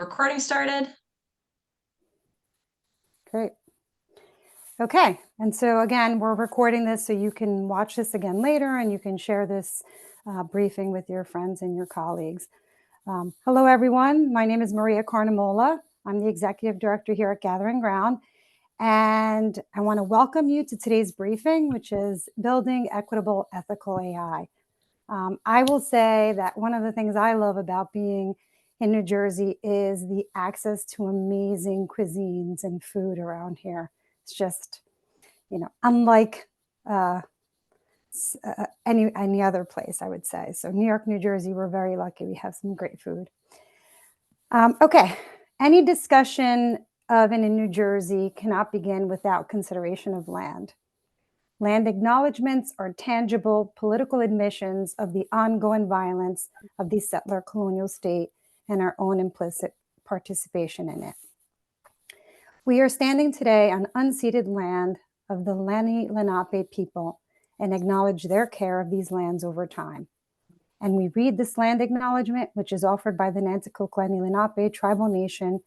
recording started. Great. Okay, and so again, we're recording this so you can watch this again later and you can share this briefing with your friends and your colleagues. Hello, everyone. My name is Maria Carnamola. I'm the Executive Director here at Gathering Ground, and I want to welcome you to today's briefing, which is Building Equitable Ethical AI. I will say that one of the things I love about being in New Jersey is the access to amazing cuisines and food around here. It's just, unlike any other place, I would say. So New York, New Jersey, we're very lucky. We have some great food. Okay, any discussion of in New Jersey cannot begin without consideration of land. Land acknowledgements are tangible political admissions of the ongoing violence of the settler colonial state and our own implicit participation in it. We are standing today on unceded land of the Lenni Lenape people and acknowledge their care of these lands over time. And we read this land acknowledgement, which is offered by the Nanticoke Lenni Lenape tribal nation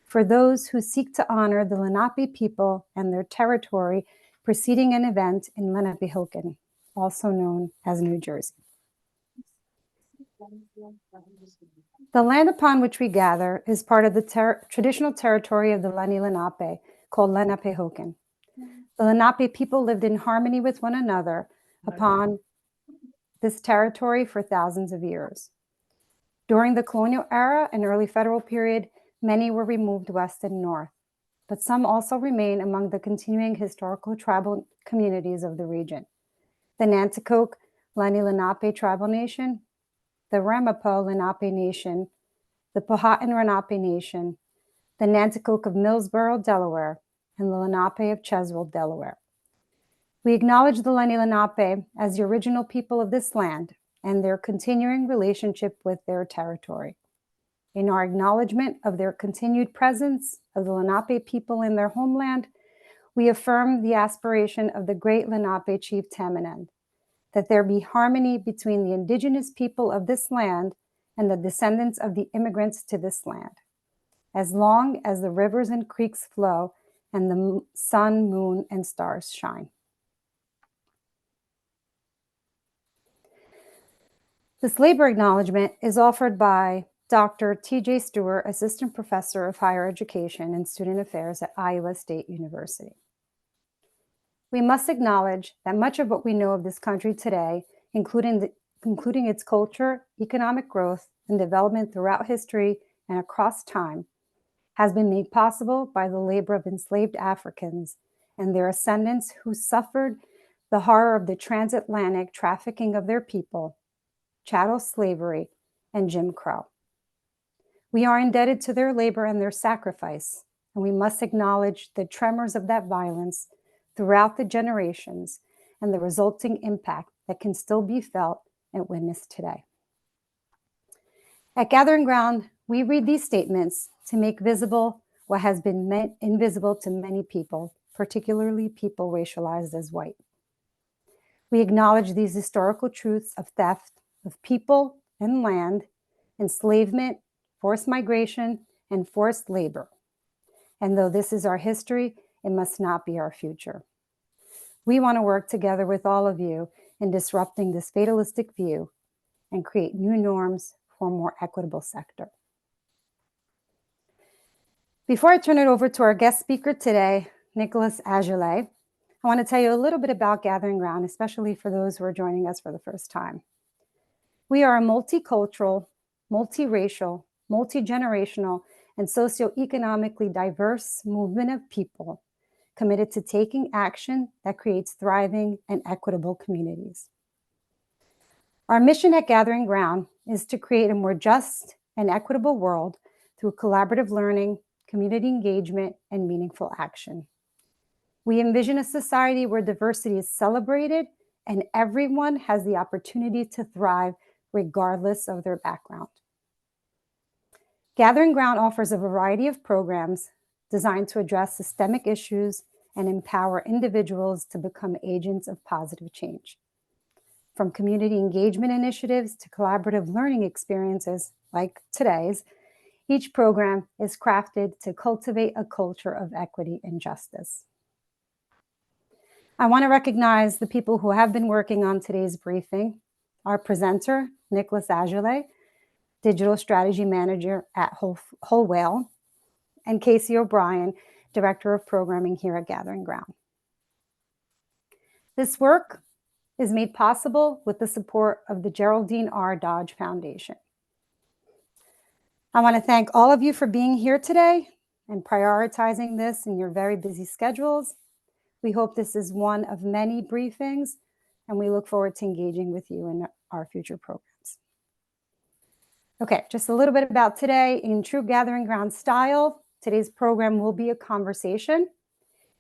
for those who seek to honor the Lenape people and their territory preceding an event in Lenapehoking, also known as New Jersey. The land upon which we gather is part of the traditional territory of the Lenni Lenape, called Lenapehoking. The Lenape people lived in harmony with one another upon this territory for thousands of years. During the colonial era and early federal period, many were removed west and north, but some also remain among the continuing historical tribal communities of the region. The Nanticoke Lenni Lenape tribal nation, the Ramapo Lenape Nation, the Powhatan Lenape Nation, the Nanticoke of Millsboro, Delaware, and the Lenape of Cheswold, Delaware. We acknowledge the Lenni Lenape as the original people of this land and their continuing relationship with their territory. In our acknowledgement of their continued presence of the Lenape people in their homeland, we affirm the aspiration of the great Lenape chief Tamanend, that there be harmony between the indigenous people of this land and the descendants of the immigrants to this land, as long as the rivers and creeks flow and the sun, moon, and stars shine. This labor acknowledgement is offered by Dr. T.J. Stewart, Assistant Professor of Higher Education and Student Affairs at Iowa State University. We must acknowledge that much of what we know of this country today, including its culture, economic growth, and development throughout history and across time, has been made possible by the labor of enslaved Africans and their ascendants who suffered the horror of the transatlantic trafficking of their people, chattel slavery, and Jim Crow. We are indebted to their labor and their sacrifice, and we must acknowledge the tremors of that violence throughout the generations and the resulting impact that can still be felt and witnessed today. At Gathering Ground, we read these statements to make visible what has been invisible to many people, particularly people racialized as white. We acknowledge these historical truths of theft of people and land, enslavement, forced migration, and forced labor. And though this is our history, it must not be our future. We want to work together with all of you in disrupting this fatalistic view and create new norms for a more equitable sector. Before I turn it over to our guest speaker today, Nicholas Azulay, I want to tell you a little bit about Gathering Ground, especially for those who are joining us for the first time. We are a multicultural, multiracial, multi-generational, and socioeconomically diverse movement of people committed to taking action that creates thriving and equitable communities. Our mission at Gathering Ground is to create a more just and equitable world through collaborative learning, community engagement, and meaningful action. We envision a society where diversity is celebrated and everyone has the opportunity to thrive regardless of their background. Gathering Ground offers a variety of programs designed to address systemic issues and empower individuals to become agents of positive change. From community engagement initiatives to collaborative learning experiences like today's, Each program is crafted to cultivate a culture of equity and justice. I want to recognize the people who have been working on today's briefing. Our presenter, Nicholas Azulay, Digital Strategy Manager at Whole Whale, and Casey O'Brien, Director of Programming here at Gathering Ground. This work is made possible with the support of the Geraldine R. Dodge Foundation. I want to thank all of you for being here today and prioritizing this in your very busy schedules. We hope this is one of many briefings, and we look forward to engaging with you in our future programs. Okay, just a little bit about today. In true Gathering Ground style, today's program will be a conversation.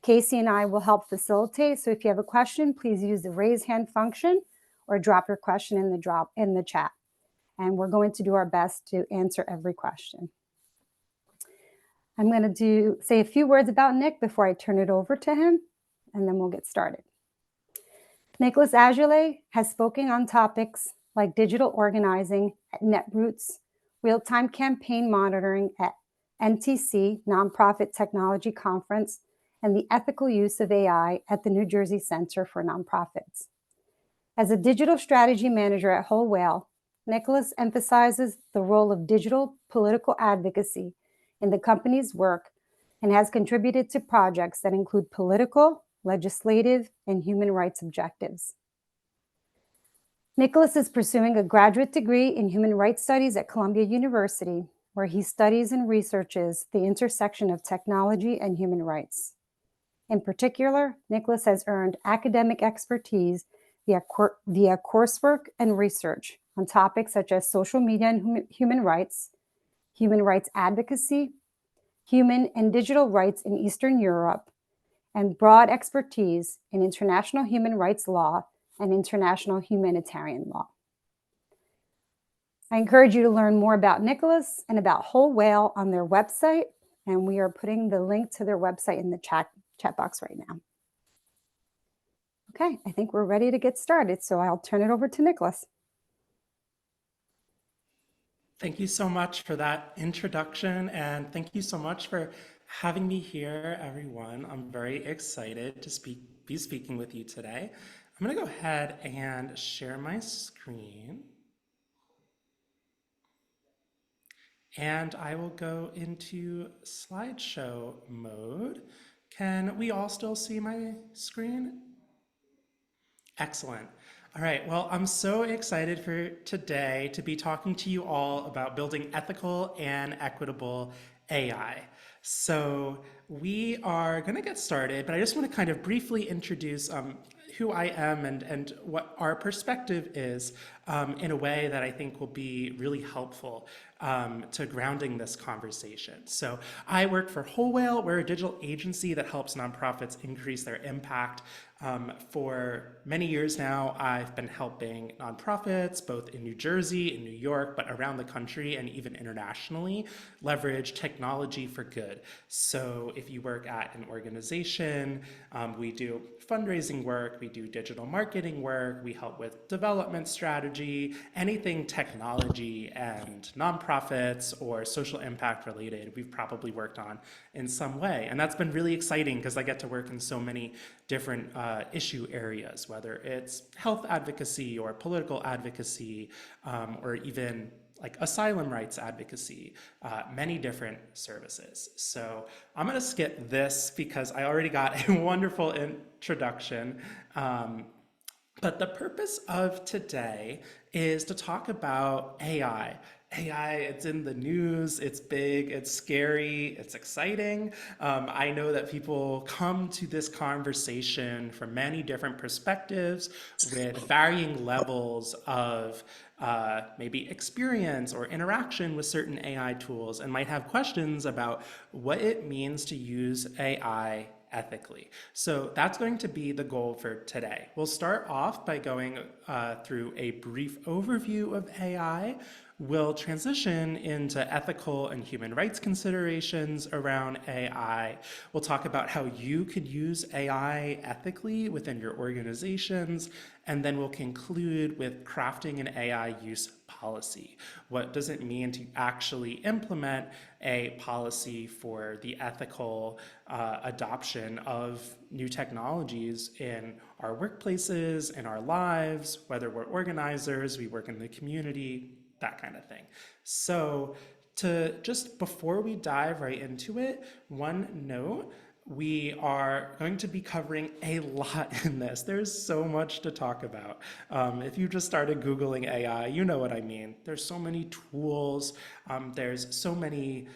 Casey and I will help facilitate. So if you have a question, please use the raise hand function or drop your question in the chat. And we're going to do our best to answer every question. I'm going to say a few words about Nick before I turn it over to him, and then we'll get started. Nicholas Azulay has spoken on topics like digital organizing at Netroots, real-time campaign monitoring at NTC, Nonprofit Technology Conference, and the ethical use of AI at the New Jersey Center for Nonprofits. As a digital strategy manager at Whole Whale, Nicholas emphasizes the role of digital political advocacy in the company's work and has contributed to projects that include political, legislative, and human rights objectives. Nicholas is pursuing a graduate degree in human rights studies at Columbia University, where he studies and researches the intersection of technology and human rights. In particular, Nicholas has earned academic expertise via coursework and research on topics such as social media and human rights advocacy, human and digital rights in Eastern Europe, and broad expertise in international human rights law and international humanitarian law. I encourage you to learn more about Nicholas and about Whole Whale on their website, and we are putting the link to their website in the chat box right now. Okay, I think we're ready to get started, so I'll turn it over to Nicholas. Thank you so much for that introduction, and thank you so much for having me here, everyone. I'm very excited to be speaking with you today. I'm going to go ahead and share my screen. And I will go into slideshow mode. Can we all still see my screen? Excellent. All right, well, I'm so excited for today to be talking to you all about building ethical and equitable AI. So we are going to get started, but I just want to kind of briefly introduce who I am and what our perspective is in a way that I think will be really helpful to grounding this conversation. So I work for Whole Whale. We're a digital agency that helps nonprofits increase their impact. For many years now, I've been helping nonprofits, both in New Jersey, in New York, but around the country and even internationally, leverage technology for good. So if you work at an organization, we do fundraising work, we do digital marketing work, we help with development strategy, anything technology and nonprofits or social impact related, we've probably worked on in some way. And that's been really exciting because I get to work in so many different issue areas, whether it's health advocacy or political advocacy, or even like asylum rights advocacy, many different services. So I'm gonna skip this because I already got a wonderful introduction. But the purpose of today is to talk about AI. AI, it's in the news, it's big, it's scary, it's exciting. I know that people come to this conversation from many different perspectives with varying levels of maybe experience or interaction with certain AI tools and might have questions about what it means to use AI ethically. So that's going to be the goal for today. We'll start off by going through a brief overview of AI. we'll transition into ethical and human rights considerations around AI. We'll talk about how you could use AI ethically within your organizations, and then we'll conclude with crafting an AI use policy. What does it mean to actually implement a policy for the ethical adoption of new technologies in our workplaces, in our lives, whether we're organizers, we work in the community, that kind of thing. So to just before we dive right into it, one note, we are going to be covering a lot in this. There's so much to talk about. If you just started Googling AI, you know what I mean. There's so many tools, there's so many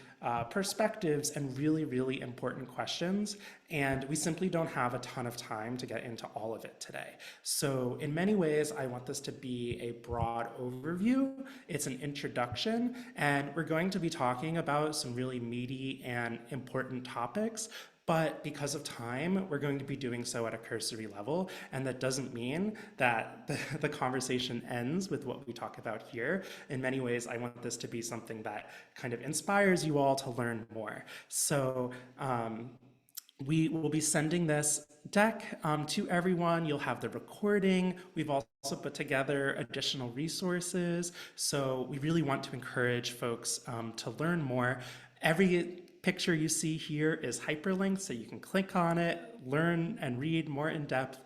perspectives and really, really important questions. And we simply don't have a ton of time to get into all of it today. So in many ways, I want this to be a broad overview. It's an introduction, and we're going to be talking about some really meaty and important topics. But because of time, we're going to be doing so at a cursory level. And that doesn't mean that the conversation ends with what we talk about here. In many ways, I want this to be something that kind of inspires you all to learn more. So we will be sending this deck to everyone. You'll have the recording. We've also put together additional resources. So we really want to encourage folks to learn more. Every picture you see here is hyperlinked, so you can click on it, learn and read more in depth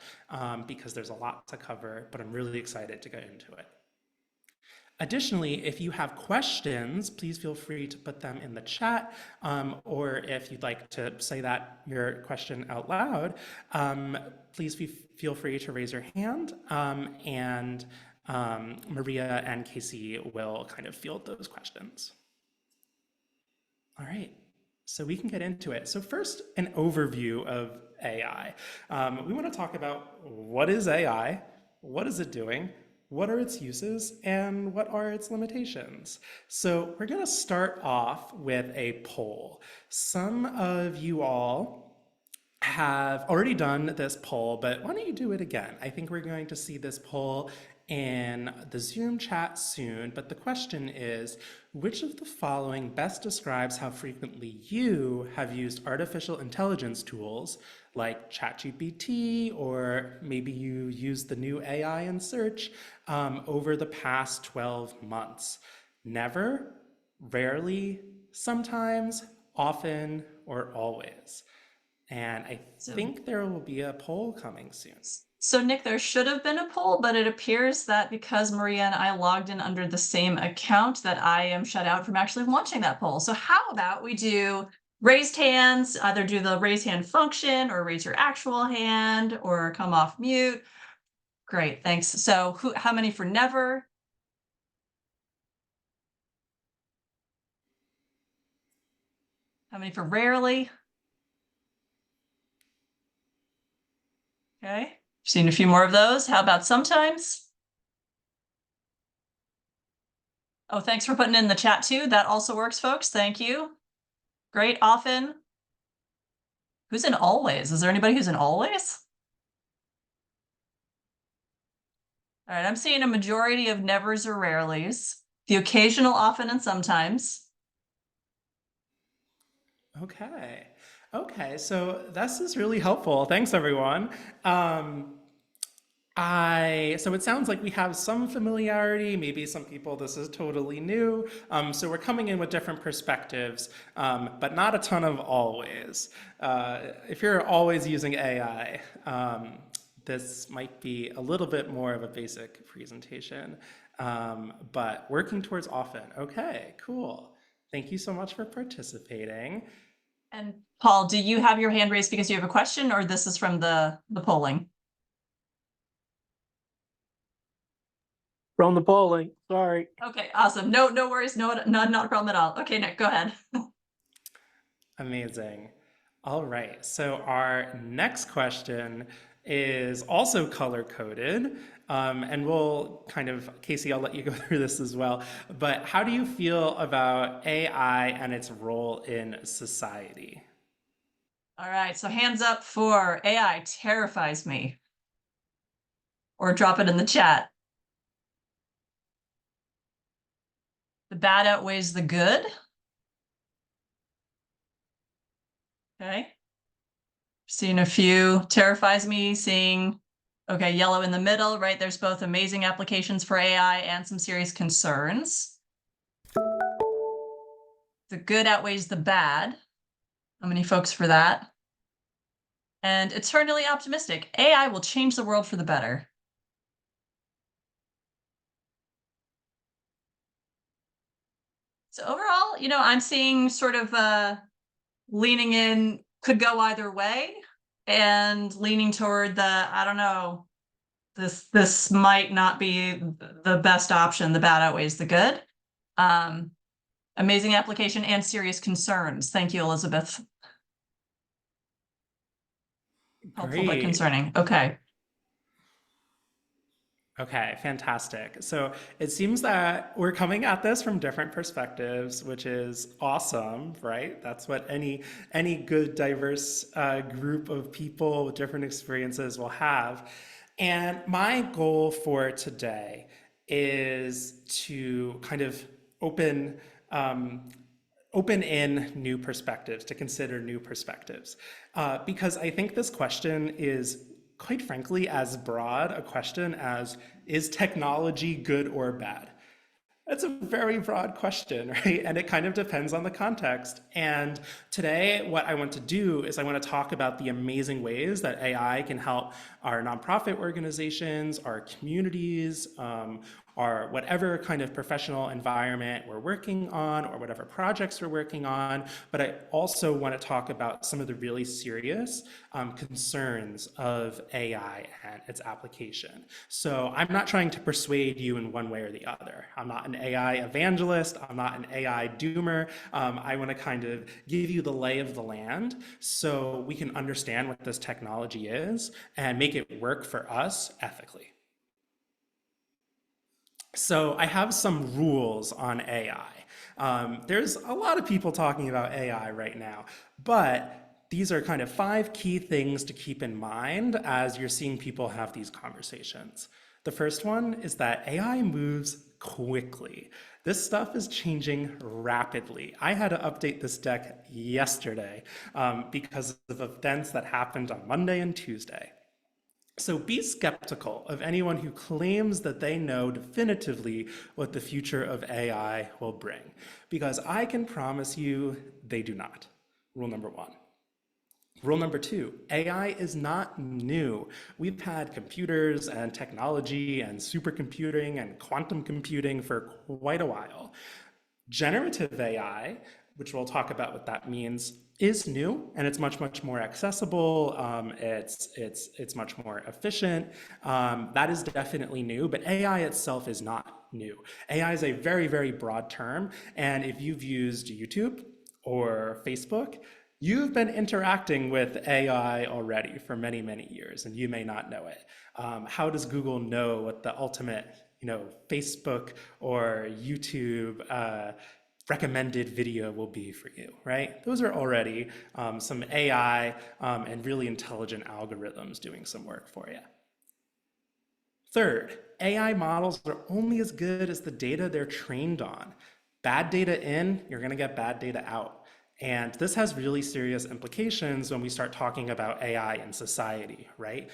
because there's a lot to cover, but I'm really excited to get into it. Additionally, if you have questions, please feel free to put them in the chat, or if you'd like to say your question out loud, please feel free to raise your hand, and Maria and Casey will kind of field those questions. All right. So we can get into it. So first, an overview of AI. We want to talk about what is AI, what is it doing, what are its uses, and what are its limitations. So we're going to start off with a poll. Some of you all have already done this poll, but why don't you do it again? I think we're going to see this poll in the Zoom chat soon, but the question is, which of the following best describes how frequently you have used artificial intelligence tools like ChatGPT, or maybe you use the new AI in search over the past 12 months? Never, rarely, sometimes, often, or always? And I think there will be a poll coming soon. So Nick, there should have been a poll, but it appears that because Maria and I logged in under the same account, that I am shut out from actually launching that poll. So how about we do raised hands, either do the raise hand function or raise your actual hand or come off mute. Great, thanks. So how many for never? How many for rarely? Okay, seen a few more of those. How about sometimes? Oh, thanks for putting in the chat too. That also works, folks. Thank you. Great, often. Who's in always? Is there anybody who's in always? All right, I'm seeing a majority of nevers or rarelys, the occasional, often, and sometimes. Okay. Okay, so this is really helpful. Thanks, everyone. So it sounds like we have some familiarity. Maybe some people, this is totally new. So we're coming in with different perspectives, but not a ton of always. If you're always using AI, this might be a little bit more of a basic presentation, but working towards often. Okay, cool. Thank you so much for participating. And Paul, do you have your hand raised because you have a question, or this is from the polling? From the polling, sorry. Okay, awesome. No worries. No, not a problem at all. Okay, Nick, go ahead. Amazing. All right, so our next question is also color coded, and we'll kind of, Casey, I'll let you go through this as well, but how do you feel about AI and its role in society? All right, so hands up for AI terrifies me. Or drop it in the chat. The bad outweighs the good. Okay. Seeing a few. Terrifies me seeing, okay, yellow in the middle, right? There's both amazing applications for AI and some serious concerns. The good outweighs the bad. How many folks for that? And eternally optimistic. AI will change the world for the better. So overall, I'm seeing sort of leaning in, could go either way, and leaning toward I don't know, this might not be the best option. The bad outweighs the good. Amazing application and serious concerns. Thank you, Elizabeth. Helpful but Great. concerning. Okay. Okay, fantastic. So it seems that we're coming at this from different perspectives, which is awesome, right? That's what any good diverse group of people with different experiences will have. And my goal for today is to kind of open in new perspectives, to consider new perspectives. Because I think this question is, quite frankly, as broad a question as, is technology good or bad? That's a very broad question, right? And it kind of depends on the context. And today, what I want to do is I want to talk about the amazing ways that AI can help our nonprofit organizations, our communities, our whatever kind of professional environment we're working on or whatever projects we're working on. But I also want to talk about some of the really serious concerns of AI and its application. So I'm not trying to persuade you in one way or the other. I'm not an AI evangelist. I'm not an AI doomer. I want to kind of give you the lay of the land so we can understand what this technology is and make it work for us ethically. So I have some rules on AI. There's a lot of people talking about AI right now, but these are kind of 5 key things to keep in mind as you're seeing people have these conversations. The first one is that AI moves quickly. This stuff is changing rapidly. I had to update this deck yesterday because of events that happened on Monday and Tuesday. So be skeptical of anyone who claims that they know definitively what the future of AI will bring, because I can promise you they do not. Rule number 1. Rule number 2, AI is not new. We've had computers and technology and supercomputing and quantum computing for quite a while. Generative AI, which we'll talk about what that means, is new, and it's much more accessible. It's much more efficient. That is definitely new, but AI itself is not new. AI is a very broad term, and if you've used YouTube or Facebook, you've been interacting with AI already for many years, and you may not know it. How does Google know what the ultimate, Facebook or YouTube recommended video will be for you, right? Those are already some AI and really intelligent algorithms doing some work for you. Third, AI models are only as good as the data they're trained on. Bad data in, you're going to get bad data out. And this has really serious implications when we start talking about AI in society, right?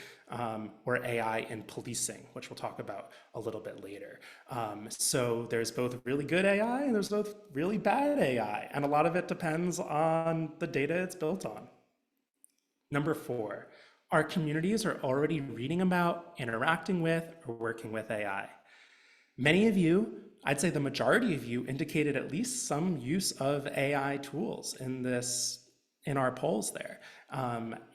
Or AI in policing, which we'll talk about a little bit later. So there's both really good AI and there's both really bad AI. And a lot of it depends on the data it's built on. Number 4, our communities are already reading about, interacting with, or working with AI. Many of you, I'd say the majority of you, indicated at least some use of AI tools in our polls there.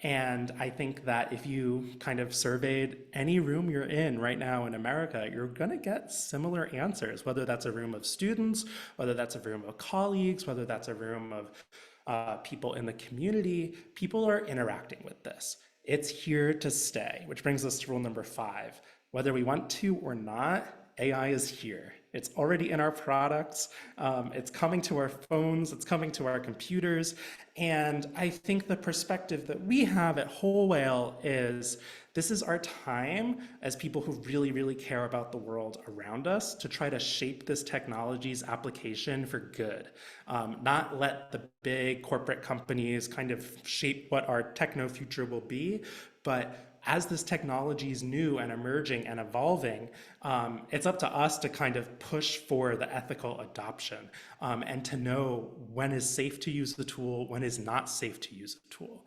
And I think that if you kind of surveyed any room you're in right now in America, you're gonna get similar answers, whether that's a room of students, whether that's a room of colleagues, whether that's a room of people in the community. People are interacting with this. It's here to stay, which brings us to rule number 5. Whether we want to or not, AI is here. It's already in our products. It's coming to our phones. It's coming to our computers. And I think the perspective that we have at Whole Whale is this is our time as people who really, really care about the world around us to try to shape this technology's application for good. Not let the big corporate companies kind of shape what our techno future will be, but as this technology is new and emerging and evolving, it's up to us to kind of push for the ethical adoption and to know when is safe to use the tool, when is not safe to use a tool.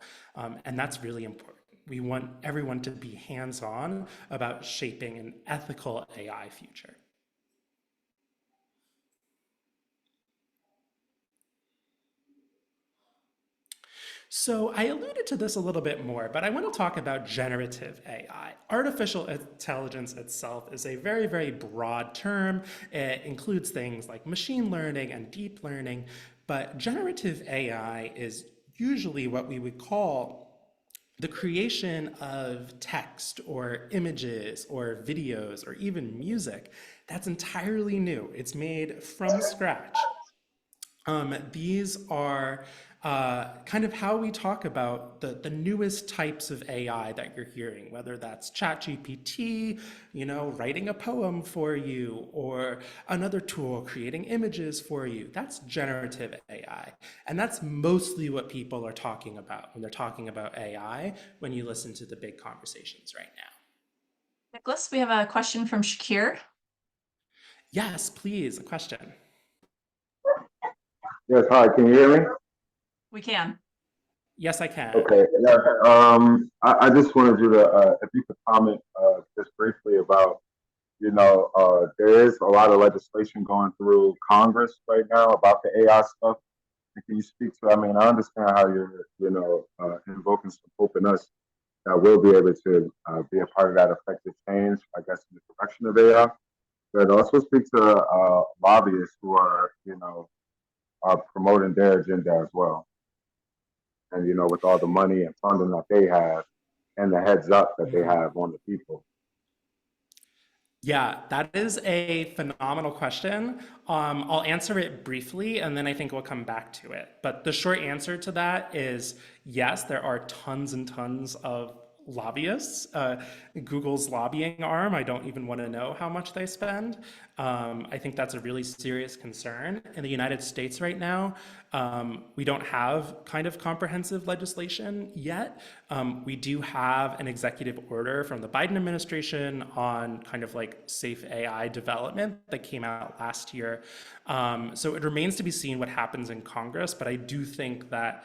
And that's really important. We want everyone to be hands-on about shaping an ethical AI future. So I alluded to this a little bit more, but I want to talk about generative AI. Artificial intelligence itself is a very, very broad term. It includes things like machine learning and deep learning, but generative AI is usually what we would call the creation of text or images or videos or even music that's entirely new. It's made from scratch. These are kind of how we talk about the newest types of AI that you're hearing, whether that's ChatGPT, writing a poem for you, or another tool creating images for you. That's generative AI. And that's mostly what people are talking about when they're talking about AI when you listen to the big conversations right now. Nicholas, we have a question from Shakir. Yes, please, a question. Yes, hi, can you hear me? We can. Yes, I can. Okay, yeah, I just wanted you to, if you could comment just briefly about, there is a lot of legislation going through Congress right now about the AI stuff. And can you speak to, I mean, I understand how you're, invoking some hope in us that we'll be able to be a part of that effective change, I guess, in the direction of AI. But also speak to lobbyists who are promoting their agenda as well. And with all the money and funding that they have and the heads up that they have on the people. Yeah, that is a phenomenal question. I'll answer it briefly and then I think we'll come back to it. But the short answer to that is yes, there are tons and tons of lobbyists. Google's lobbying arm, I don't even want to know how much they spend. I think that's a really serious concern. In the United States right now, we don't have kind of comprehensive legislation yet. We do have an executive order from the Biden administration on kind of like safe AI development that came out last year. So it remains to be seen what happens in Congress, but I do think that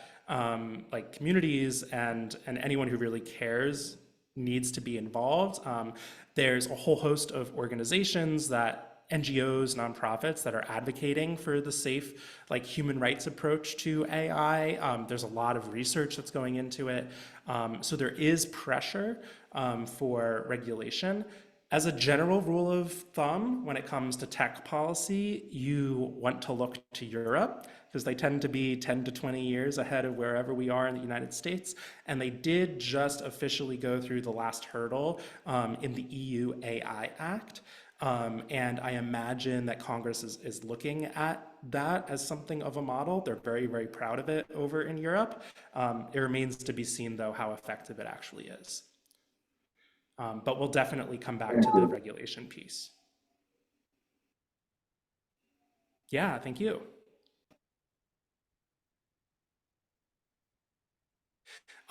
like communities and anyone who really cares needs to be involved. There's a whole host of organizations that NGOs, nonprofits that are advocating for the safe, like human rights approach to AI. There's a lot of research that's going into it. So there is pressure for regulation. As a general rule of thumb, when it comes to tech policy, you want to look to Europe because they tend to be 10 to 20 years ahead of wherever we are in the United States. And they did just officially go through the last hurdle in the EU AI Act. And I imagine that Congress is looking at that as something of a model. They're very, very proud of it over in Europe. It remains to be seen, though, how effective it actually is. But we'll definitely come back to the regulation piece. Yeah, thank you.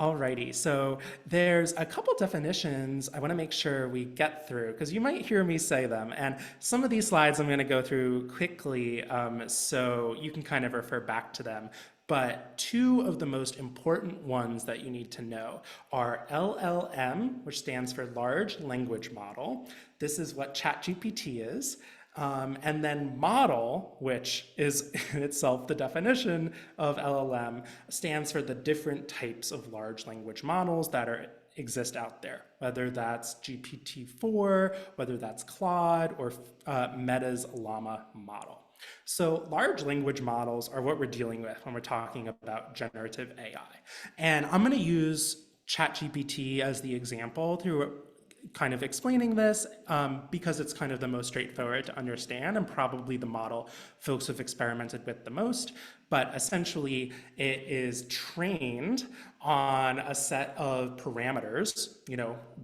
Alrighty, so there's a couple definitions I want to make sure we get through because you might hear me say them. And some of these slides I'm going to go through quickly so you can kind of refer back to them. But two of the most important ones that you need to know are LLM, which stands for Large Language Model. This is what ChatGPT is. And then model, which is in itself the definition of LLM, stands for the different types of large language models that exist out there, whether that's GPT-4, whether that's Claude, or Meta's Llama model. So large language models are what we're dealing with when we're talking about generative AI. And I'm going to use ChatGPT as the example to kind of explaining this because it's kind of the most straightforward to understand and probably the model folks have experimented with the most. But essentially, it is trained on a set of parameters,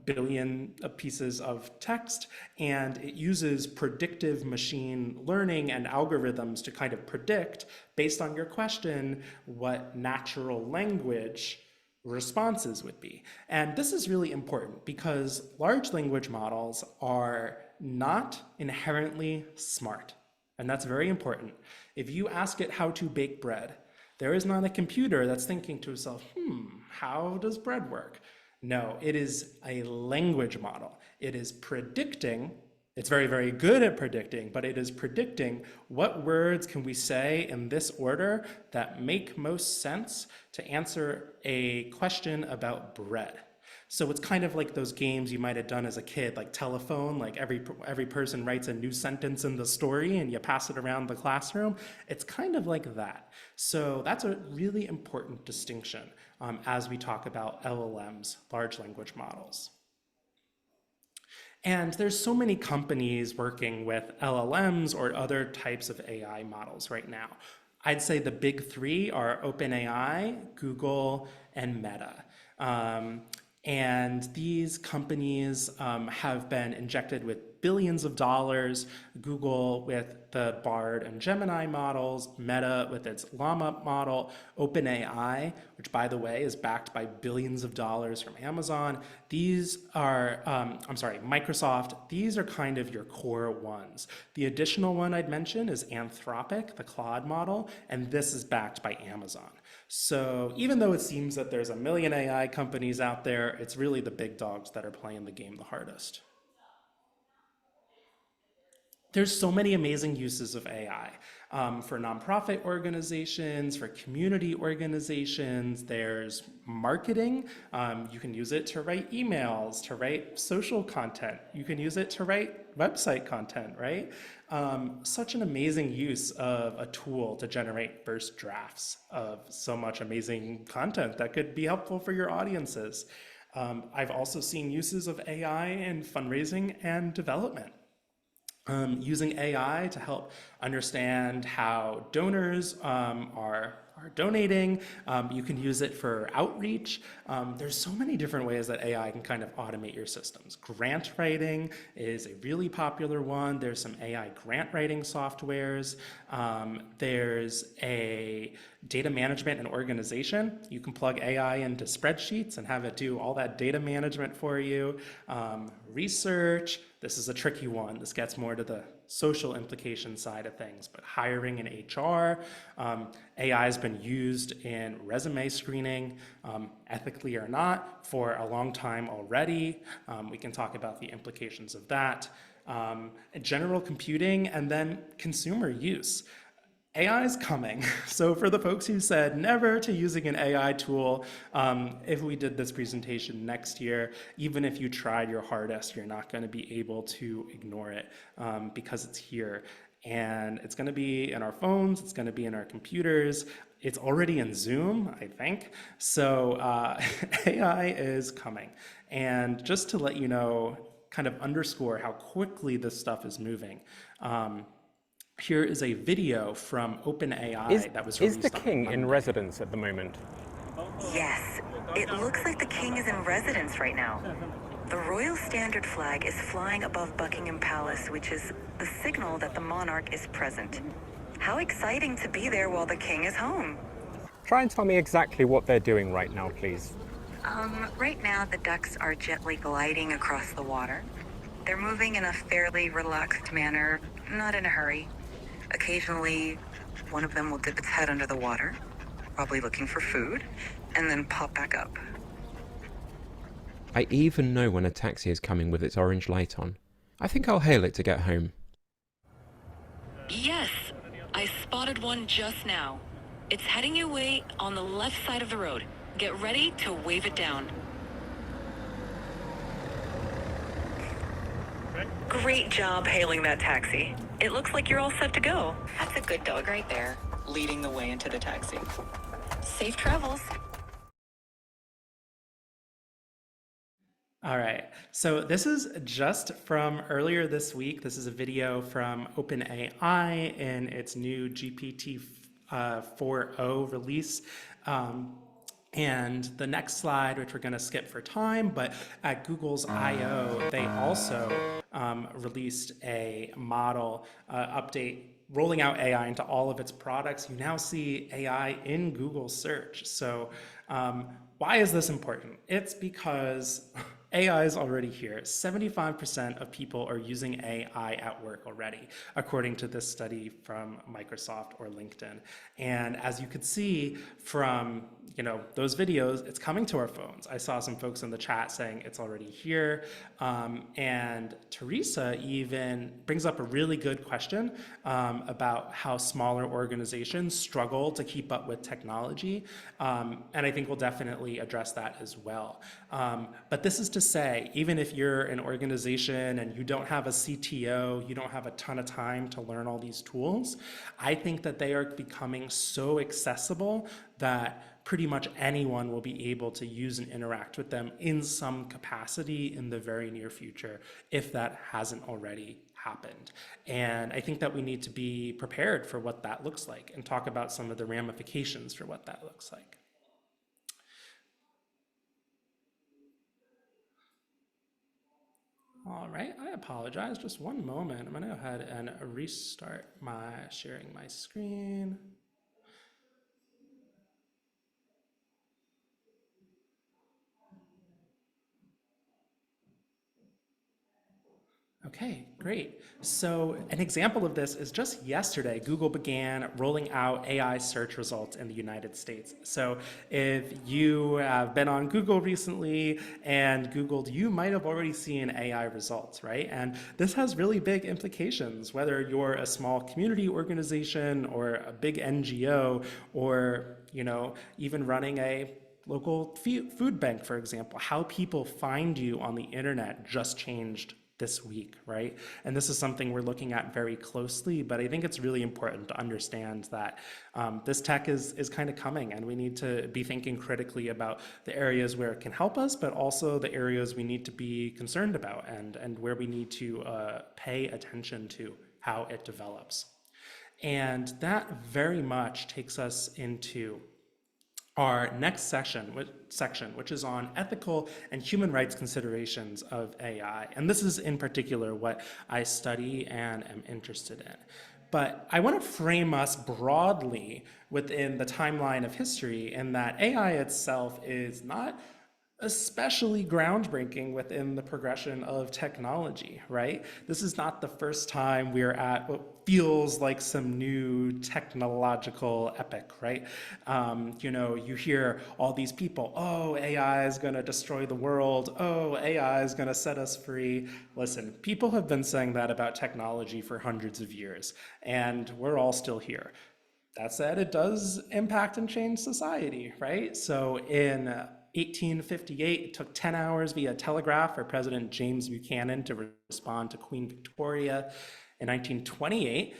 billion pieces of text, and it uses predictive machine learning and algorithms to kind of predict, based on your question, what natural language responses would be. And this is really important because large language models are not inherently smart. And that's very important. If you ask it how to bake bread, there is not a computer that's thinking to itself, how does bread work? No, it is a language model. It is predicting. It's very, very good at predicting, but it is predicting what words can we say in this order that make most sense to answer a question about bread. So it's kind of like those games you might have done as a kid, like telephone, like every person writes a new sentence in the story and you pass it around the classroom. It's kind of like that. So that's a really important distinction as we talk about LLMs, large language models. And there's so many companies working with LLMs or other types of AI models right now. I'd say the big three are OpenAI, Google, and Meta. And these companies have been injected with billions of dollars, Google with the Bard and Gemini models, Meta with its Llama model, OpenAI, which by the way is backed by billions of dollars from Amazon. These are, Microsoft, these are kind of your core ones. The additional one I'd mention is Anthropic, the Claude model, and this is backed by Amazon. So even though it seems that there's a million AI companies out there, it's really the big dogs that are playing the game the hardest. There's so many amazing uses of AI for nonprofit organizations, for community organizations. There's marketing. You can use it to write emails, to write social content. You can use it to write website content, right? Such an amazing use of a tool to generate first drafts of so much amazing content that could be helpful for your audiences. I've also seen uses of AI in fundraising and development. Using AI to help understand how donors are donating. You can use it for outreach. There's so many different ways that AI can kind of automate your systems. Grant writing is a really popular one. There's some AI grant writing softwares. There's a data management and organization. You can plug AI into spreadsheets and have it do all that data management for you. Research, this is a tricky one. This gets more to the social implication side of things, but hiring and HR, AI has been used in resume screening, ethically or not, for a long time already. We can talk about the implications of that. General computing, and then consumer use. AI is coming. So for the folks who said never to using an AI tool, if we did this presentation next year, even if you tried your hardest, you're not going to be able to ignore it because it's here. And it's going to be in our phones, it's going to be in our computers. It's already in Zoom, I think. So AI is coming. And just to let you know, kind of underscore how quickly this stuff is moving. Here is a video from OpenAI that was released. Is the king in residence at the moment? Yes, it looks like the king is in residence right now. The royal standard flag is flying above Buckingham Palace, which is the signal that the monarch is present. How exciting to be there while the king is home. Try and tell me exactly what they're doing right now, please. Right now the ducks are gently gliding across the water. They're moving in a fairly relaxed manner, not in a hurry. Occasionally, one of them will dip its head under the water, probably looking for food, and then pop back up. I even know when a taxi is coming with its orange light on. I think I'll hail it to get home. Yes, I spotted one just now. It's heading your way on the left side of the road. Get ready to wave it down. Great job hailing that taxi. It looks like you're all set to go. That's a good dog right there, leading the way into the taxi. Safe travels. All right. So this is just from earlier this week. This is a video from OpenAI in its new GPT 4.0 release. And the next slide, which we're going to skip for time, but at Google's I/O, they also released a model update rolling out AI into all of its products. You now see AI in Google search. So why is this important? It's because AI is already here. 75% of people are using AI at work already, according to this study from Microsoft or LinkedIn. And as you could see from those videos, it's coming to our phones. I saw some folks in the chat saying it's already here. And Teresa even brings up a really good question about how smaller organizations struggle to keep up with technology. And I think we'll definitely address that as well. But this is to say, even if you're an organization and you don't have a CTO, you don't have a ton of time to learn all these tools, I think that they are becoming so accessible that pretty much anyone will be able to use and interact with them in some capacity in the very near future, if that hasn't already happened. And I think that we need to be prepared for what that looks like and talk about some of the ramifications for what that looks like. All right, I apologize. Just one moment. I'm going to go ahead and restart my sharing my screen. Okay, great. So an example of this is just yesterday, Google began rolling out AI search results in the United States. So if you have been on Google recently and Googled, you might have already seen AI results, right? And this has really big implications, whether you're a small community organization or a big NGO or, even running a local food bank, for example. How people find you on the internet just changed this week, right? And this is something we're looking at very closely, but I think it's really important to understand that this tech is kind of coming, and we need to be thinking critically about the areas where it can help us, but also the areas we need to be concerned about and where we need to pay attention to how it develops. And that very much takes us into our next section, which is on ethical and human rights considerations of AI. And this is in particular what I study and am interested in. But I want to frame us broadly within the timeline of history in that AI itself is not especially groundbreaking within the progression of technology, right? This is not the first time we're at what feels like some new technological epic, right? You hear all these people, oh, AI is going to destroy the world. Oh, AI is going to set us free. Listen, people have been saying that about technology for hundreds of years, and we're all still here. That said, it does impact and change society, right? So in 1858, it took 10 hours via telegraph for President James Buchanan to respond to Queen Victoria. In 1928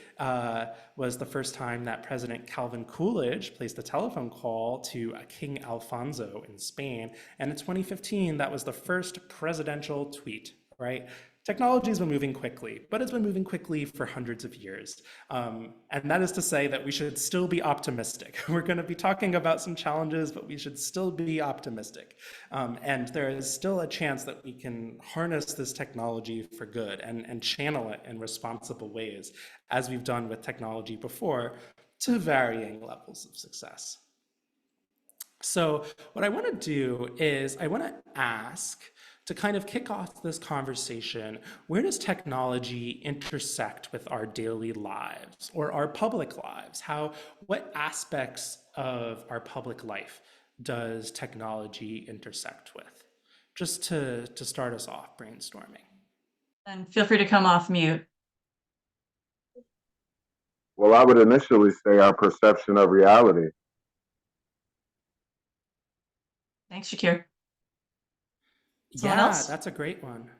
was the first time that President Calvin Coolidge placed a telephone call to King Alfonso in Spain. And in 2015, that was the first presidential tweet, right? Technology has been moving quickly, but it's been moving quickly for hundreds of years. And that is to say that we should still be optimistic. We're going to be talking about some challenges, but we should still be optimistic. And there is still a chance that we can harness this technology for good and channel it in responsible ways, as we've done with technology before, to varying levels of success. So what I want to do is I want to ask, to kind of kick off this conversation, where does technology intersect with our daily lives or our public lives? What aspects of our public life does technology intersect with? Just to start us off brainstorming. And feel free to come off mute. Well, I would initially say our perception of reality. Thanks, Shakir. Someone Yeah, else? that's a great one.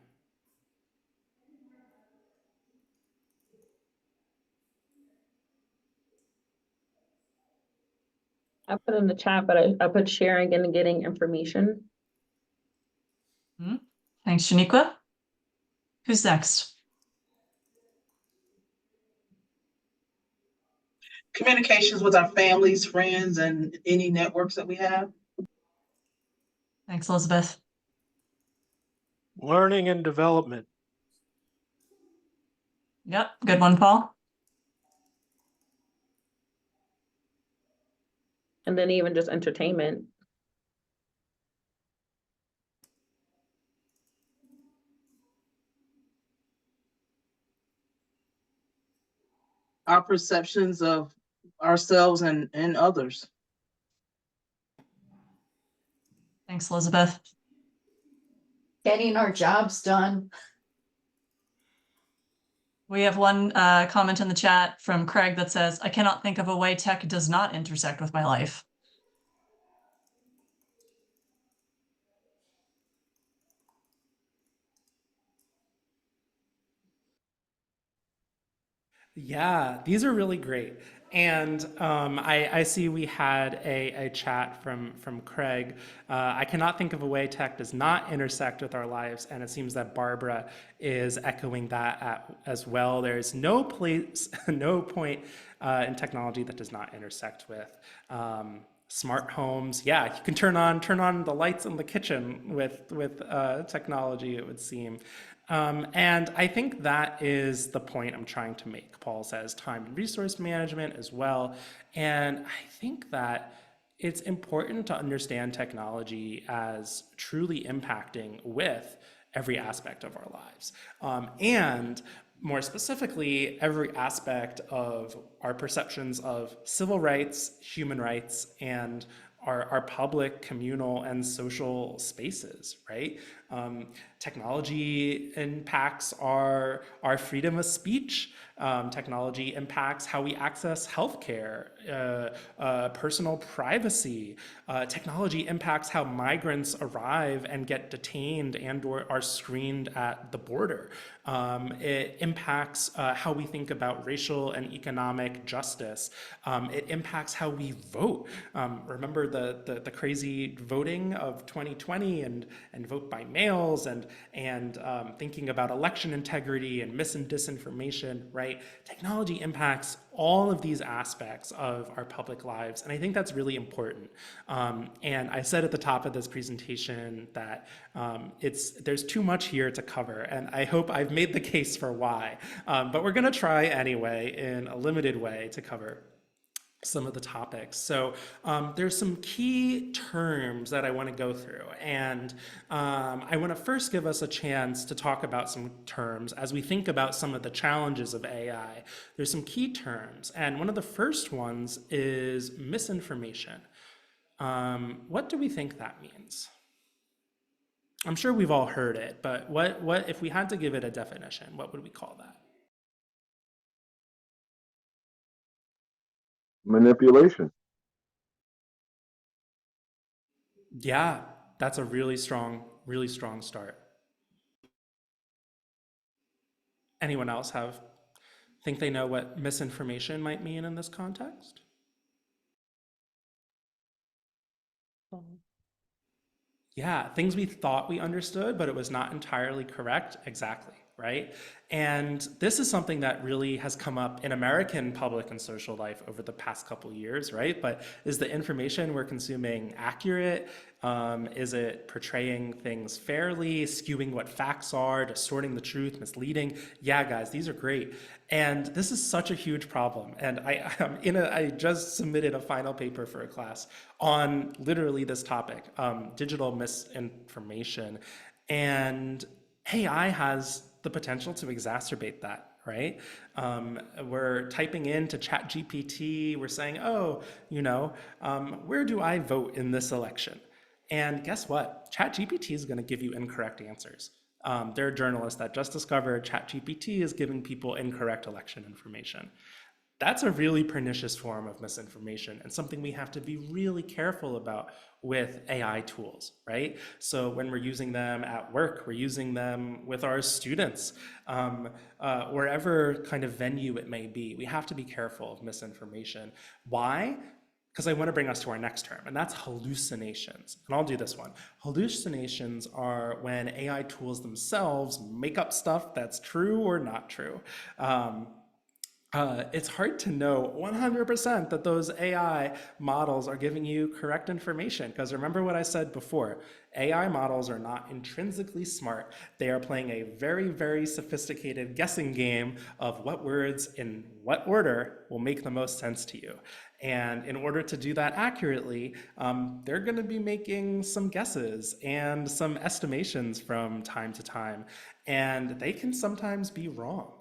I put in the chat, but I put sharing and getting information. Okay, Thanks, Shaniqua. Who's next? Communications with our families, friends, and any networks that we have. Thanks, Elizabeth. Learning and development. Yep, good one, Paul. And then even just entertainment. Our perceptions of ourselves and others. Thanks, Elizabeth. Getting our jobs done. We have one comment in the chat from Craig that says, I cannot think of a way tech does not intersect with my life. Yeah, these are really great. And I see we had a chat from Craig. I cannot think of a way tech does not intersect with our lives, and it seems that Barbara is echoing that as well. There's no place, no point in technology that does not intersect with. Smart homes, yeah, you can turn on the lights in the kitchen with technology, it would seem. And I think that is the point I'm trying to make. Paul says time and resource management as well. And I think that it's important to understand technology as truly impacting with every aspect of our lives. And more specifically, every aspect of our perceptions of civil rights, human rights, and our public, communal, and social spaces, right? Technology impacts our freedom of speech. Technology impacts how we access healthcare, personal privacy. Technology impacts how migrants arrive and get detained and or are screened at the border. It impacts how we think about racial and economic justice. It impacts how we vote. Remember the crazy voting of 2020 and vote by mails and thinking about election integrity and mis and disinformation, right? Technology impacts all of these aspects of our public lives, and I think that's really important. And I said at the top of this presentation that there's too much here to cover, and I hope I've made the case for why. But we're going to try anyway in a limited way to cover some of the topics. So there's some key terms that I want to go through, and I want to first give us a chance to talk about some terms as we think about some of the challenges of AI. There's some key terms, and one of the first ones is misinformation. What do we think that means? I'm sure we've all heard it, but what if we had to give it a definition, what would we call that? Manipulation. Yeah, that's a really strong start. Anyone else think they know what misinformation might mean in this context? Yeah, things we thought we understood, but it was not entirely correct. Exactly, right? And this is something that really has come up in American public and social life over the past couple years, right? But is the information we're consuming accurate? Is it portraying things fairly, skewing what facts are, distorting the truth, misleading? Yeah, guys, these are great. And this is such a huge problem. And I just submitted a final paper for a class on literally this topic, digital misinformation. And AI has the potential to exacerbate that, right? We're typing into ChatGPT, we're saying, oh, where do I vote in this election? And guess what? ChatGPT is going to give you incorrect answers. There are journalists that just discovered ChatGPT is giving people incorrect election information. That's a really pernicious form of misinformation and something we have to be really careful about with AI tools, right? So when we're using them at work, we're using them with our students, wherever kind of venue it may be, we have to be careful of misinformation. Why? because I want to bring us to our next term, and that's hallucinations. And I'll do this one. Hallucinations are when AI tools themselves make up stuff that's true or not true. It's hard to know 100% that those AI models are giving you correct information, because remember what I said before, AI models are not intrinsically smart. They are playing a very, very sophisticated guessing game of what words in what order will make the most sense to you. And in order to do that accurately, they're going to be making some guesses and some estimations from time to time, and they can sometimes be wrong.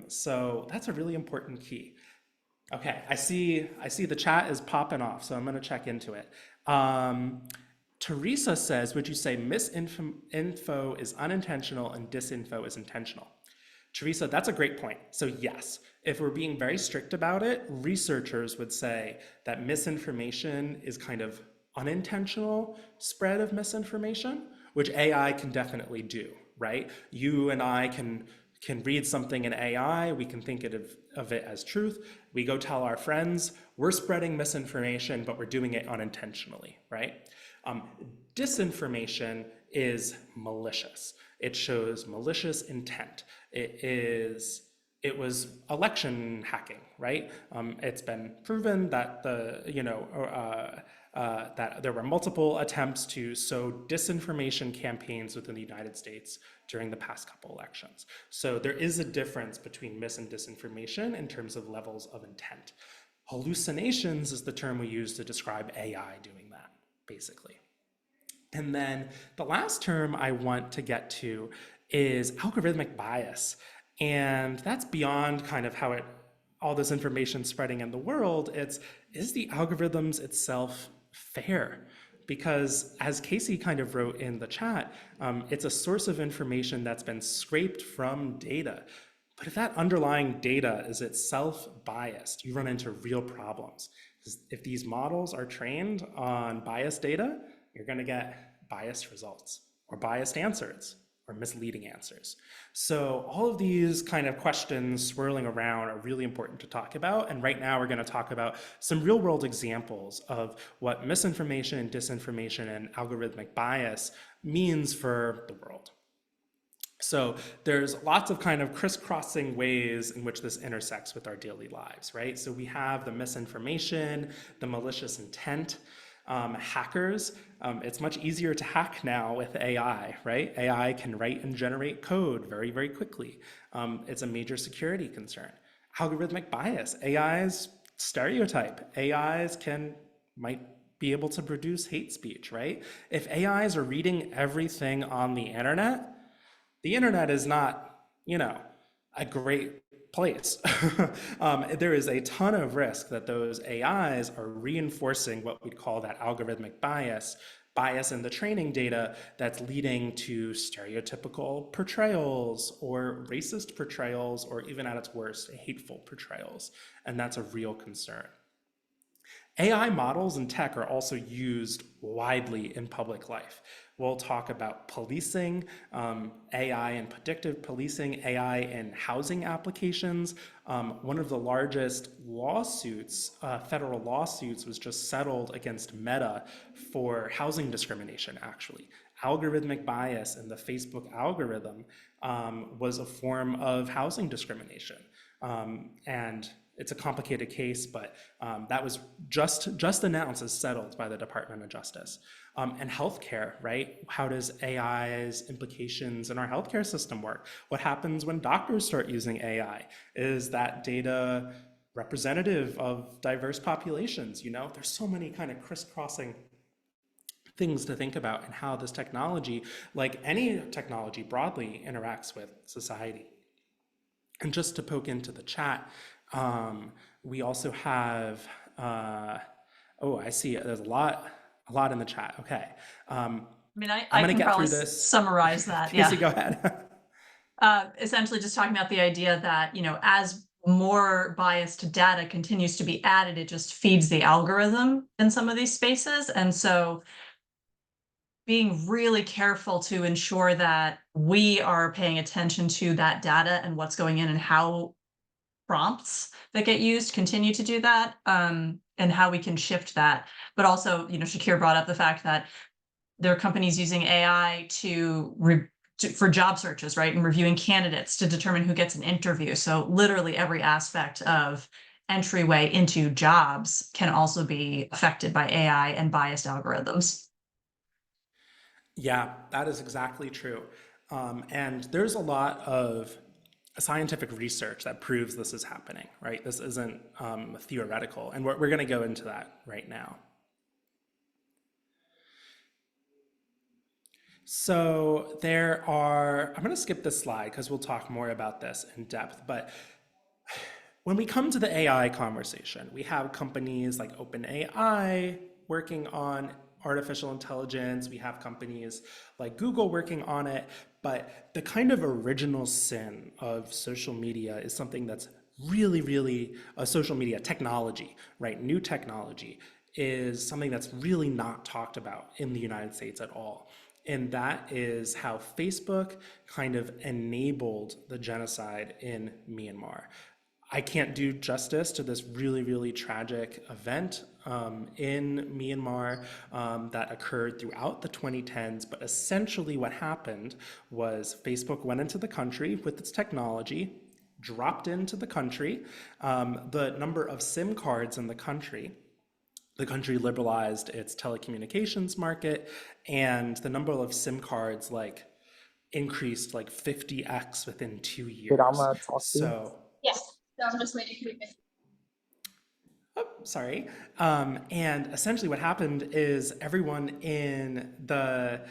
So that's a really important key. Okay, I see the chat is popping off, so I'm going to check into it. Teresa says, would you say misinfo is unintentional and disinfo is intentional? Teresa, that's a great point. So yes, if we're being very strict about it, researchers would say that misinformation is kind of unintentional spread of misinformation, which AI can definitely do, right? You and I can read something in AI, we can think of it as truth. We go tell our friends, we're spreading misinformation, but we're doing it unintentionally, right? Disinformation is malicious. It shows malicious intent. It was election hacking, right? It's been proven that that there were multiple attempts to sow disinformation campaigns within the United States during the past couple elections. So there is a difference between mis and disinformation in terms of levels of intent. Hallucinations is the term we use to describe AI doing that, basically. And then the last term I want to get to is algorithmic bias. And that's beyond kind of how all this information spreading in the world. Is the algorithms itself fair? Because as Casey kind of wrote in the chat, it's a source of information that's been scraped from data. But if that underlying data is itself biased, you run into real problems. Because if these models are trained on biased data, you're going to get biased results or biased answers or misleading answers. So all of these kind of questions swirling around are really important to talk about. And right now we're going to talk about some real world examples of what misinformation and disinformation and algorithmic bias means for the world. So there's lots of kind of crisscrossing ways in which this intersects with our daily lives, right? So we have the misinformation, the malicious intent, hackers. It's much easier to hack now with AI, right? AI can write and generate code very, very quickly. It's a major security concern. Algorithmic bias, AIs stereotype. AIs might be able to produce hate speech, right? If AIs are reading everything on the internet is not, a great place. There is a ton of risk that those AIs are reinforcing what we'd call that algorithmic bias in the training data that's leading to stereotypical portrayals or racist portrayals, or even at its worst, hateful portrayals. And that's a real concern. AI models and tech are also used widely in public life. We'll talk about policing, AI and predictive policing, AI in housing applications. One of the largest lawsuits, federal lawsuits, was just settled against Meta for housing discrimination, actually. Algorithmic bias in the Facebook algorithm was a form of housing discrimination. And it's a complicated case, but that was just announced as settled by the Department of Justice. And healthcare, right? How does AI's implications in our healthcare system work? What happens when doctors start using AI? Is that data representative of diverse populations? There's so many kind of crisscrossing things to think about and how this technology, like any technology broadly, interacts with society. And just to poke into the chat, we also have, I see there's a lot in the chat. Okay. I I'm can get probably through this. summarize that. Casey, Yeah. go ahead. Essentially just talking about the idea that, as more biased data continues to be added, it just feeds the algorithm in some of these spaces. And so being really careful to ensure that we are paying attention to that data and what's going in and how prompts that get used continue to do that and how we can shift that. But also, Shakir brought up the fact that there are companies using AI for job searches, right? And reviewing candidates to determine who gets an interview. So literally every aspect of entryway into jobs can also be affected by AI and biased algorithms. Yeah, that is exactly true. And there's a lot of scientific research that proves this is happening, right? This isn't theoretical. And we're going to go into that right now. So I'm going to skip this slide because we'll talk more about this in depth. But when we come to the AI conversation, we have companies like OpenAI working on artificial intelligence. We have companies like Google working on it. But the kind of original sin of social media is something that's really, really social media technology, right? New technology is something that's really not talked about in the United States at all. And that is how Facebook kind of enabled the genocide in Myanmar. I can't do justice to this really, really tragic event in Myanmar that occurred throughout the 2010s. But essentially what happened was Facebook went into the country with its technology, dropped into the country, the number of SIM cards in the country liberalized its telecommunications market, and the number of SIM cards increased 50x within 2 years. So Yes, I'm just waiting for you. sorry. And essentially what happened is everyone in the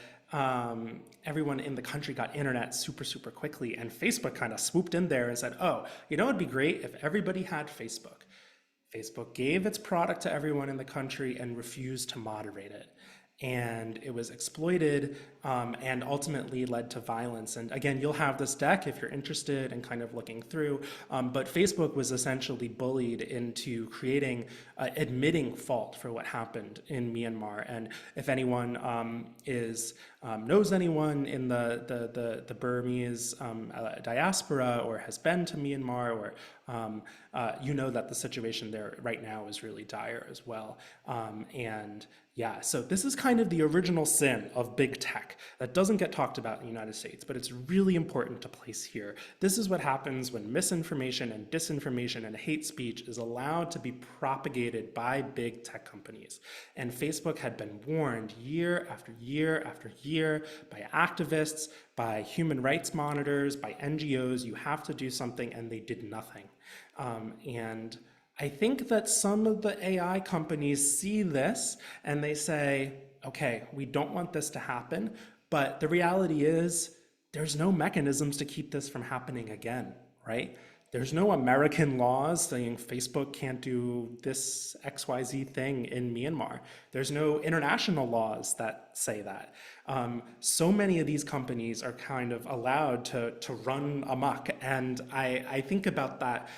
country got internet super, super quickly, and Facebook kind of swooped in there and said, oh, it'd be great if everybody had Facebook. Facebook gave its product to everyone in the country and refused to moderate it. And it was exploited and ultimately led to violence. And again, you'll have this deck if you're interested in kind of looking through. But Facebook was essentially bullied into admitting fault for what happened in Myanmar. And if anyone knows anyone in the Burmese diaspora or has been to Myanmar, or that the situation there right now is really dire as well. And yeah, so this is kind of the original sin of big tech that doesn't get talked about in the United States, but it's really important to place here. This is what happens when misinformation and disinformation and hate speech is allowed to be propagated by big tech companies. And Facebook had been warned year after year after year by activists, by human rights monitors, by NGOs, you have to do something, and they did nothing. And I think that some of the AI companies see this and they say, okay, we don't want this to happen, but the reality is there's no mechanisms to keep this from happening again, right? There's no American laws saying Facebook can't do this XYZ thing in Myanmar. There's no international laws that say that. So many of these companies are kind of allowed to run amok. And I think about that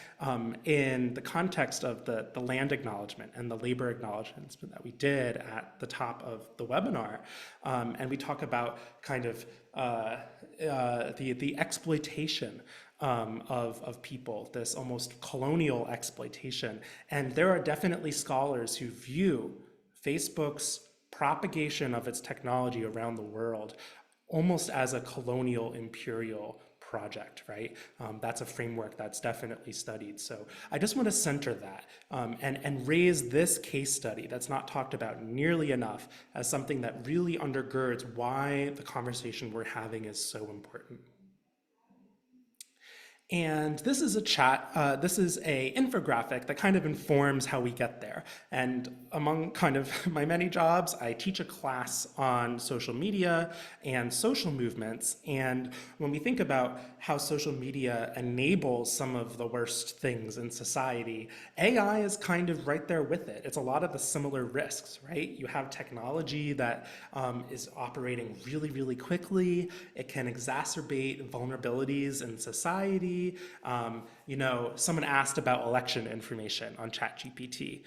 in the context of the land acknowledgement and the labor acknowledgements that we did at the top of the webinar. And we talk about kind of the exploitation of people, this almost colonial exploitation. And there are definitely scholars who view Facebook's propagation of its technology around the world almost as a colonial imperial project, right? That's a framework that's definitely studied. So I just want to center that and raise this case study that's not talked about nearly enough as something that really undergirds why the conversation we're having is so important. And this is a this is a infographic that kind of informs how we get there. And among kind of my many jobs, I teach a class on social media and social movements. And when we think about how social media enables some of the worst things in society, AI is kind of right there with it. It's a lot of the similar risks, right? You have technology that is operating really, really quickly. It can exacerbate vulnerabilities in society. Someone asked about election information on ChatGPT.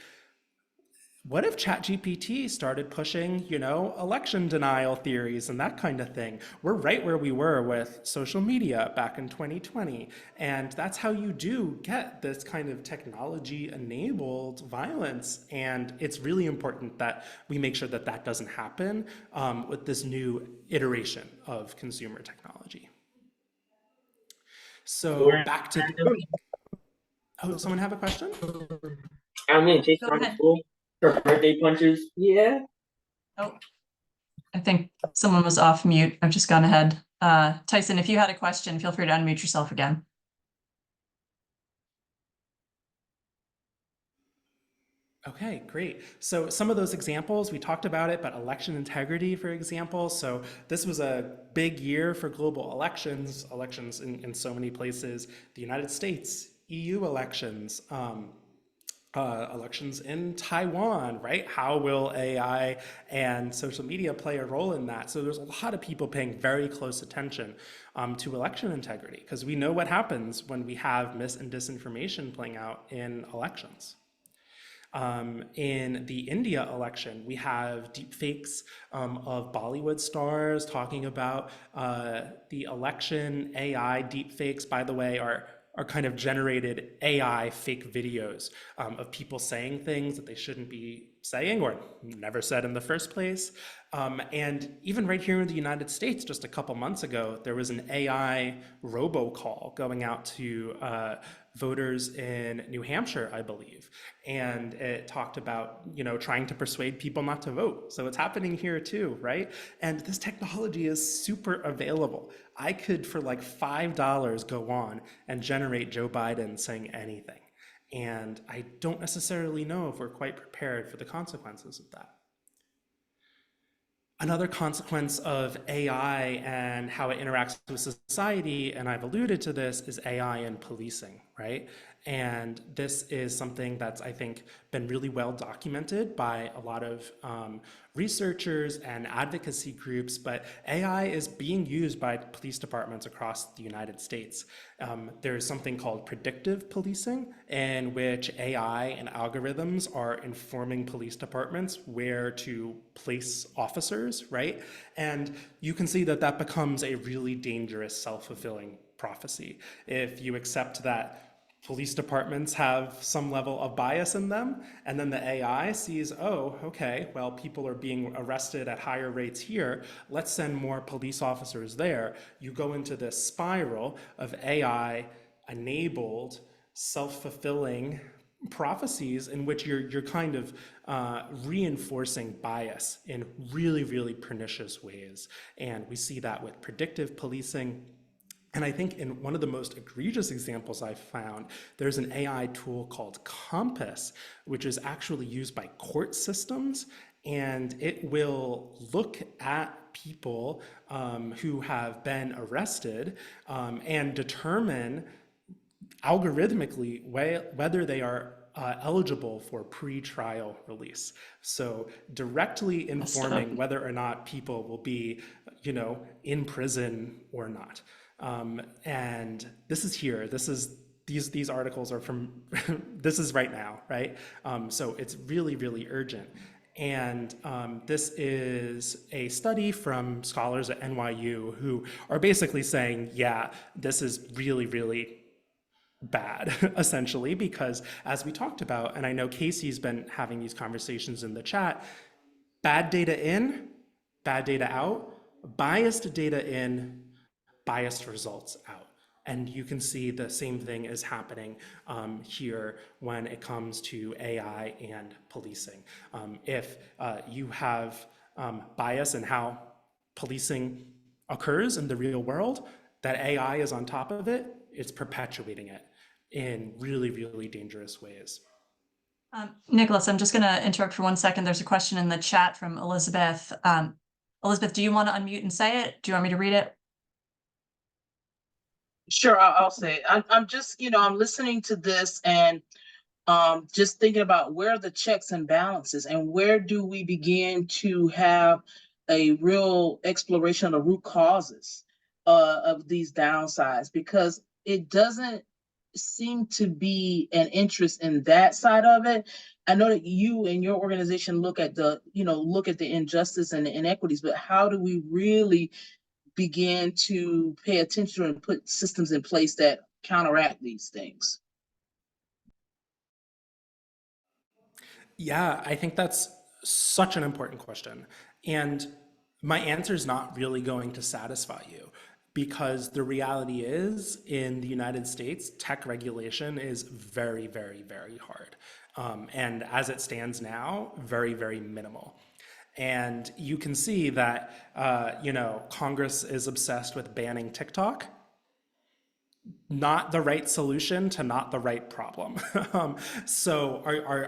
what if ChatGPT started pushing, election denial theories and that kind of thing? We're right where we were with social media back in 2020. And that's how you do get this kind of technology-enabled violence. And it's really important that we make sure that that doesn't happen with this new iteration of consumer technology. So back to oh, someone have a question? I'm gonna take Go ahead. school for birthday punches. Yeah. Oh, I think someone was off mute. I've just gone ahead. Tyson, if you had a question, feel free to unmute yourself again. Okay, great. So some of those examples, we talked about it, but election integrity, for example. So this was a big year for global elections, in so many places, the United States, EU elections, elections in Taiwan, right? How will AI and social media play a role in that? So there's a lot of people paying very close attention to election integrity, because we know what happens when we have mis and disinformation playing out in elections. In the India election, we have deepfakes of Bollywood stars talking about the election. AI deepfakes, by the way, are kind of generated AI fake videos of people saying things that they shouldn't be saying or never said in the first place. And even right here in the United States, just a couple months ago, there was an AI robocall going out to voters in New Hampshire, I believe. And it talked about, trying to persuade people not to vote. So it's happening here too, right? And this technology is super available. I could, for like $5, go on and generate Joe Biden saying anything. And I don't necessarily know if we're quite prepared for the consequences of that. Another consequence of AI and how it interacts with society, and I've alluded to this, is AI and policing, right? And this is something that's, I think, been really well documented by a lot of researchers and advocacy groups, but AI is being used by police departments across the United States. There's something called predictive policing, in which AI and algorithms are informing police departments where to place officers, right? And you can see that that becomes a really dangerous self-fulfilling prophecy. If you accept that police departments have some level of bias in them, and then the AI sees, oh, okay, well, people are being arrested at higher rates here, let's send more police officers there. You go into this spiral of AI-enabled, self-fulfilling prophecies in which you're kind of reinforcing bias in really, really pernicious ways. And we see that with predictive policing. And I think in one of the most egregious examples I've found, there's an AI tool called Compass, which is actually used by court systems, and it will look at people who have been arrested and determine algorithmically whether they are eligible for pre-trial release. So directly informing whether or not people will be, in prison or not. And this is here. These articles are from this is right now, right? So it's really, really urgent. And this is a study from scholars at NYU who are basically saying, yeah, this is really, really bad, essentially, because as we talked about, and I know Casey's been having these conversations in the chat, bad data in, bad data out, biased data in, biased results out. And you can see the same thing is happening here when it comes to AI and policing. If you have bias in how policing occurs in the real world, that AI is on top of it, it's perpetuating it in really, really dangerous ways. Nicholas, I'm just going to interrupt for 1 second. There's a question in the chat from Elizabeth. Elizabeth, do you want to unmute and say it? Do you want me to read it? Sure, I'll say it. I'm just, I'm listening to this and just thinking about where are the checks and balances and where do we begin to have a real exploration of the root causes of these downsides, because it doesn't seem to be an interest in that side of it. I know that you and your organization look at the injustice and the inequities, but how do we really begin to pay attention and put systems in place that counteract these things? Yeah, I think that's such an important question. And my answer is not really going to satisfy you because the reality is in the United States, tech regulation is very, very, very hard. And as it stands now, very, very minimal. And you can see that, Congress is obsessed with banning TikTok. Not the right solution to not the right problem. So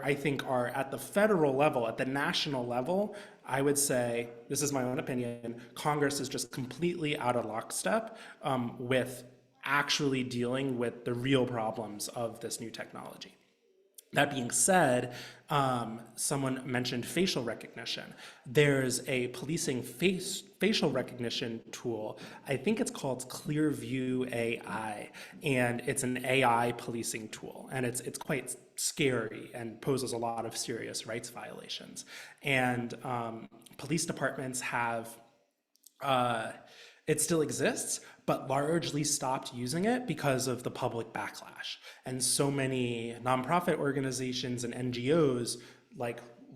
I think are at the federal level, at the national level, I would say, this is my own opinion, Congress is just completely out of lockstep with actually dealing with the real problems of this new technology. That being said, someone mentioned facial recognition. There's a policing facial recognition tool. I think it's called Clearview AI, and it's an AI policing tool, and it's quite scary and poses a lot of serious rights violations. And police departments have it still exists, but largely stopped using it because of the public backlash. And so many nonprofit organizations and NGOs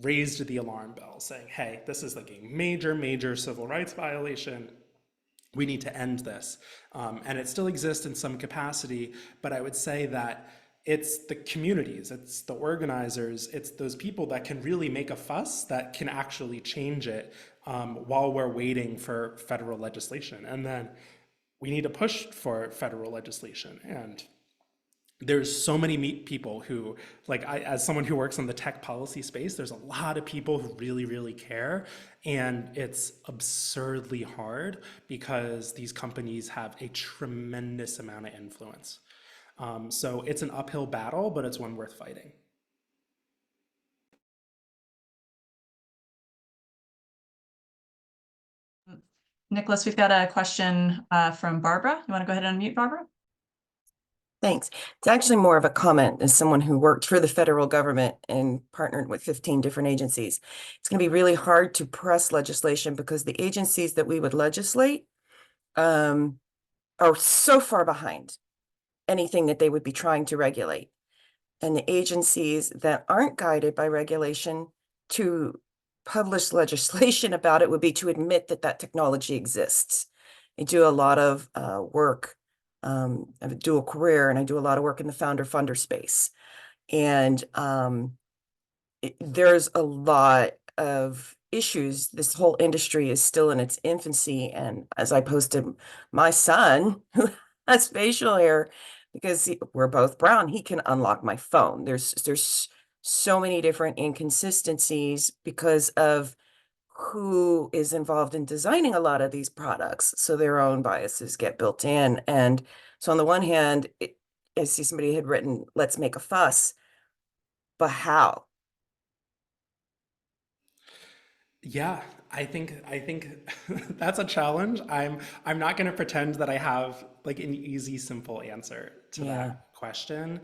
raised the alarm bell saying, hey, this is like a major, major civil rights violation. We need to end this. And it still exists in some capacity, but I would say that it's the communities, it's the organizers, it's those people that can really make a fuss that can actually change it while we're waiting for federal legislation. And then we need to push for federal legislation. And there's so many people who, as someone who works in the tech policy space, there's a lot of people who really, really care. And it's absurdly hard because these companies have a tremendous amount of influence. So it's an uphill battle, but it's one worth fighting. Nicholas, we've got a question from Barbara. You want to go ahead and unmute, Barbara? Thanks. It's actually more of a comment as someone who worked for the federal government and partnered with 15 different agencies. It's going to be really hard to press legislation because the agencies that we would legislate are so far behind anything that they would be trying to regulate. And the agencies that aren't guided by regulation to publish legislation about it would be to admit that that technology exists. I do a lot of work. I have a dual career and I do a lot of work in the founder funder space. And there's a lot of issues. This whole industry is still in its infancy. And as I posted, my son, who has facial hair, because we're both brown, he can unlock my phone. There's so many different inconsistencies because of who is involved in designing a lot of these products. So their own biases get built in. And so on the one hand, I see somebody had written, let's make a fuss, but how? Yeah, I think that's a challenge. I'm not going to pretend that I have an easy, simple answer to that question.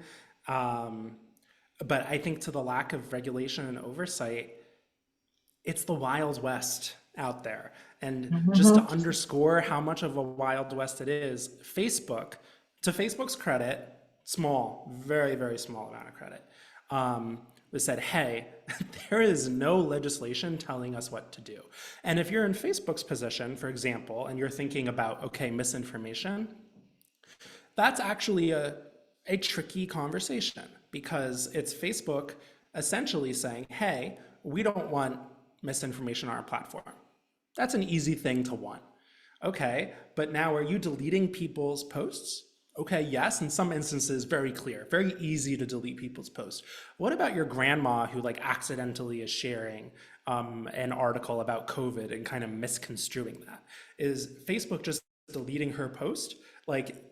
But I think to the lack of regulation and oversight, it's the Wild West out there. And just to underscore how much of a Wild West it is, Facebook, to Facebook's credit, small, very, very small amount of credit, was said, hey, there is no legislation telling us what to do. And if you're in Facebook's position, for example, and you're thinking about, okay, misinformation, that's actually a tricky conversation because it's Facebook essentially saying, hey, we don't want misinformation on our platform. That's an easy thing to want. Okay, but now are you deleting people's posts? Okay, yes, in some instances, very clear, very easy to delete people's posts. What about your grandma who accidentally is sharing an article about COVID and kind of misconstruing that? Is Facebook just deleting her post?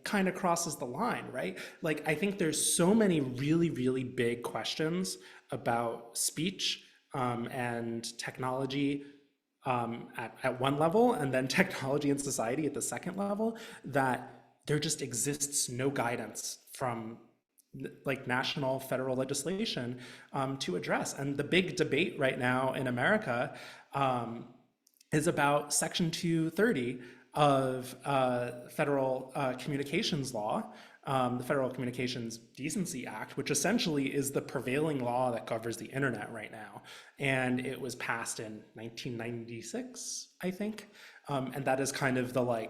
Kind of crosses the line, right? I think there's so many really, really big questions about speech and technology at one level, and then technology and society at the second level, that there just exists no guidance from like national federal legislation to address. And the big debate right now in America is about Section 230 of federal communications law, the Federal Communications Decency Act, which essentially is the prevailing law that covers the internet right now. And it was passed in 1996, I think. And that is kind of the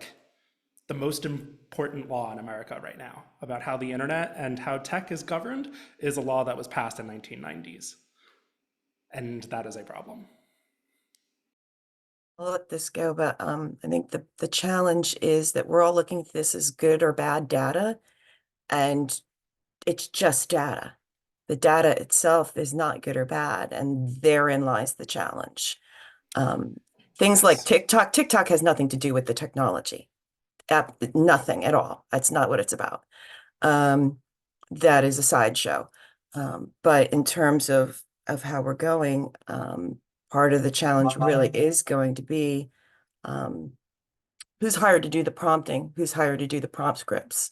most important law in America right now about how the internet and how tech is governed is a law that was passed in 1990s. And that is a problem. I'll let this go, but I think the challenge is that we're all looking at this as good or bad data, and it's just data. The data itself is not good or bad, and therein lies the challenge. Things like TikTok has nothing to do with the technology. Nothing at all. That's not what it's about. That is a sideshow. But in terms of how we're going, part of the challenge really is going to be who's hired to do the prompting, who's hired to do the prompt scripts.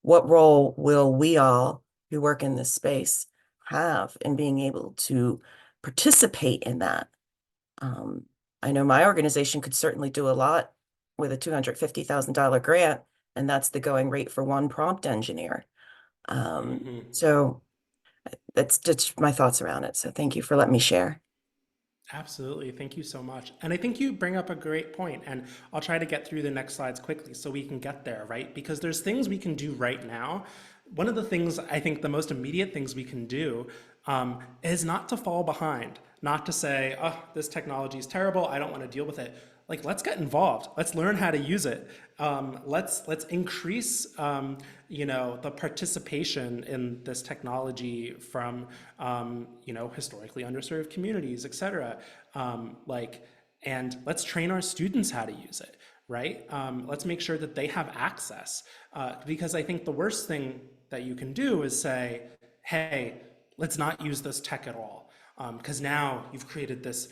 What role will we all who work in this space have in being able to participate in that? I know my organization could certainly do a lot with a $250,000 grant, and that's the going rate for one prompt engineer. So that's just my thoughts around it. So thank you for letting me share. Absolutely. Thank you so much. And I think you bring up a great point, and I'll try to get through the next slides quickly so we can get there, right? Because there's things we can do right now. One of the things, I think the most immediate things we can do is not to fall behind, not to say, oh, this technology is terrible, I don't want to deal with it. Like, let's get involved. Let's learn how to use it. Let's increase, the participation in this technology from, historically underserved communities, et cetera. And let's train our students how to use it, right? Let's make sure that they have access, because I think the worst thing that you can do is say, hey, let's not use this tech at all. Because now you've created this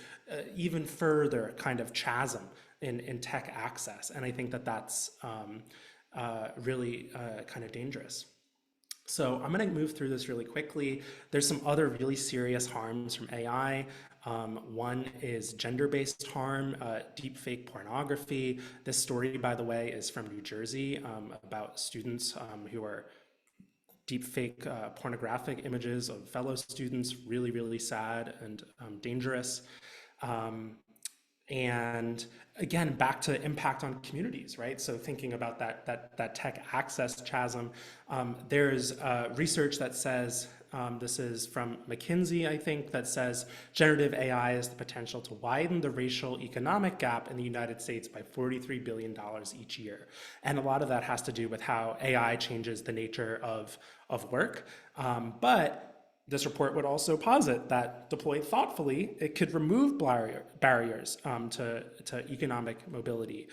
even further kind of chasm in tech access. And I think that that's really kind of dangerous. So I'm going to move through this really quickly. There's some other really serious harms from AI. One is gender-based harm, deepfake pornography. This story, by the way, is from New Jersey about students who are deepfake pornographic images of fellow students, really, really sad and dangerous. And again, back to impact on communities, right? So thinking about that tech access chasm, there's research that says, this is from McKinsey, I think, that says generative AI has the potential to widen the racial economic gap in the United States by $43 billion each year. And a lot of that has to do with how AI changes the nature of work. But this report would also posit that deployed thoughtfully, it could remove barriers to economic mobility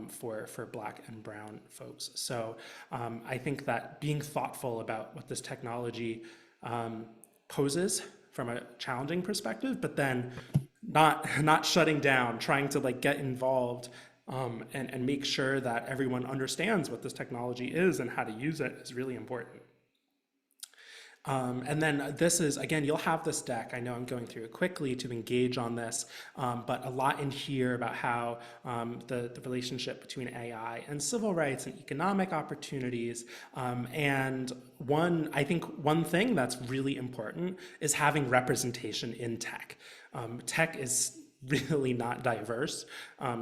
for Black and Brown folks. So I think that being thoughtful about what this technology poses from a challenging perspective, but then not shutting down, trying to get involved and make sure that everyone understands what this technology is and how to use it is really important. And then this is, again, you'll have this deck. I know I'm going through it quickly to engage on this, but a lot in here about how the relationship between AI and civil rights and economic opportunities. And I think one thing that's really important is having representation in tech. Tech is really not diverse.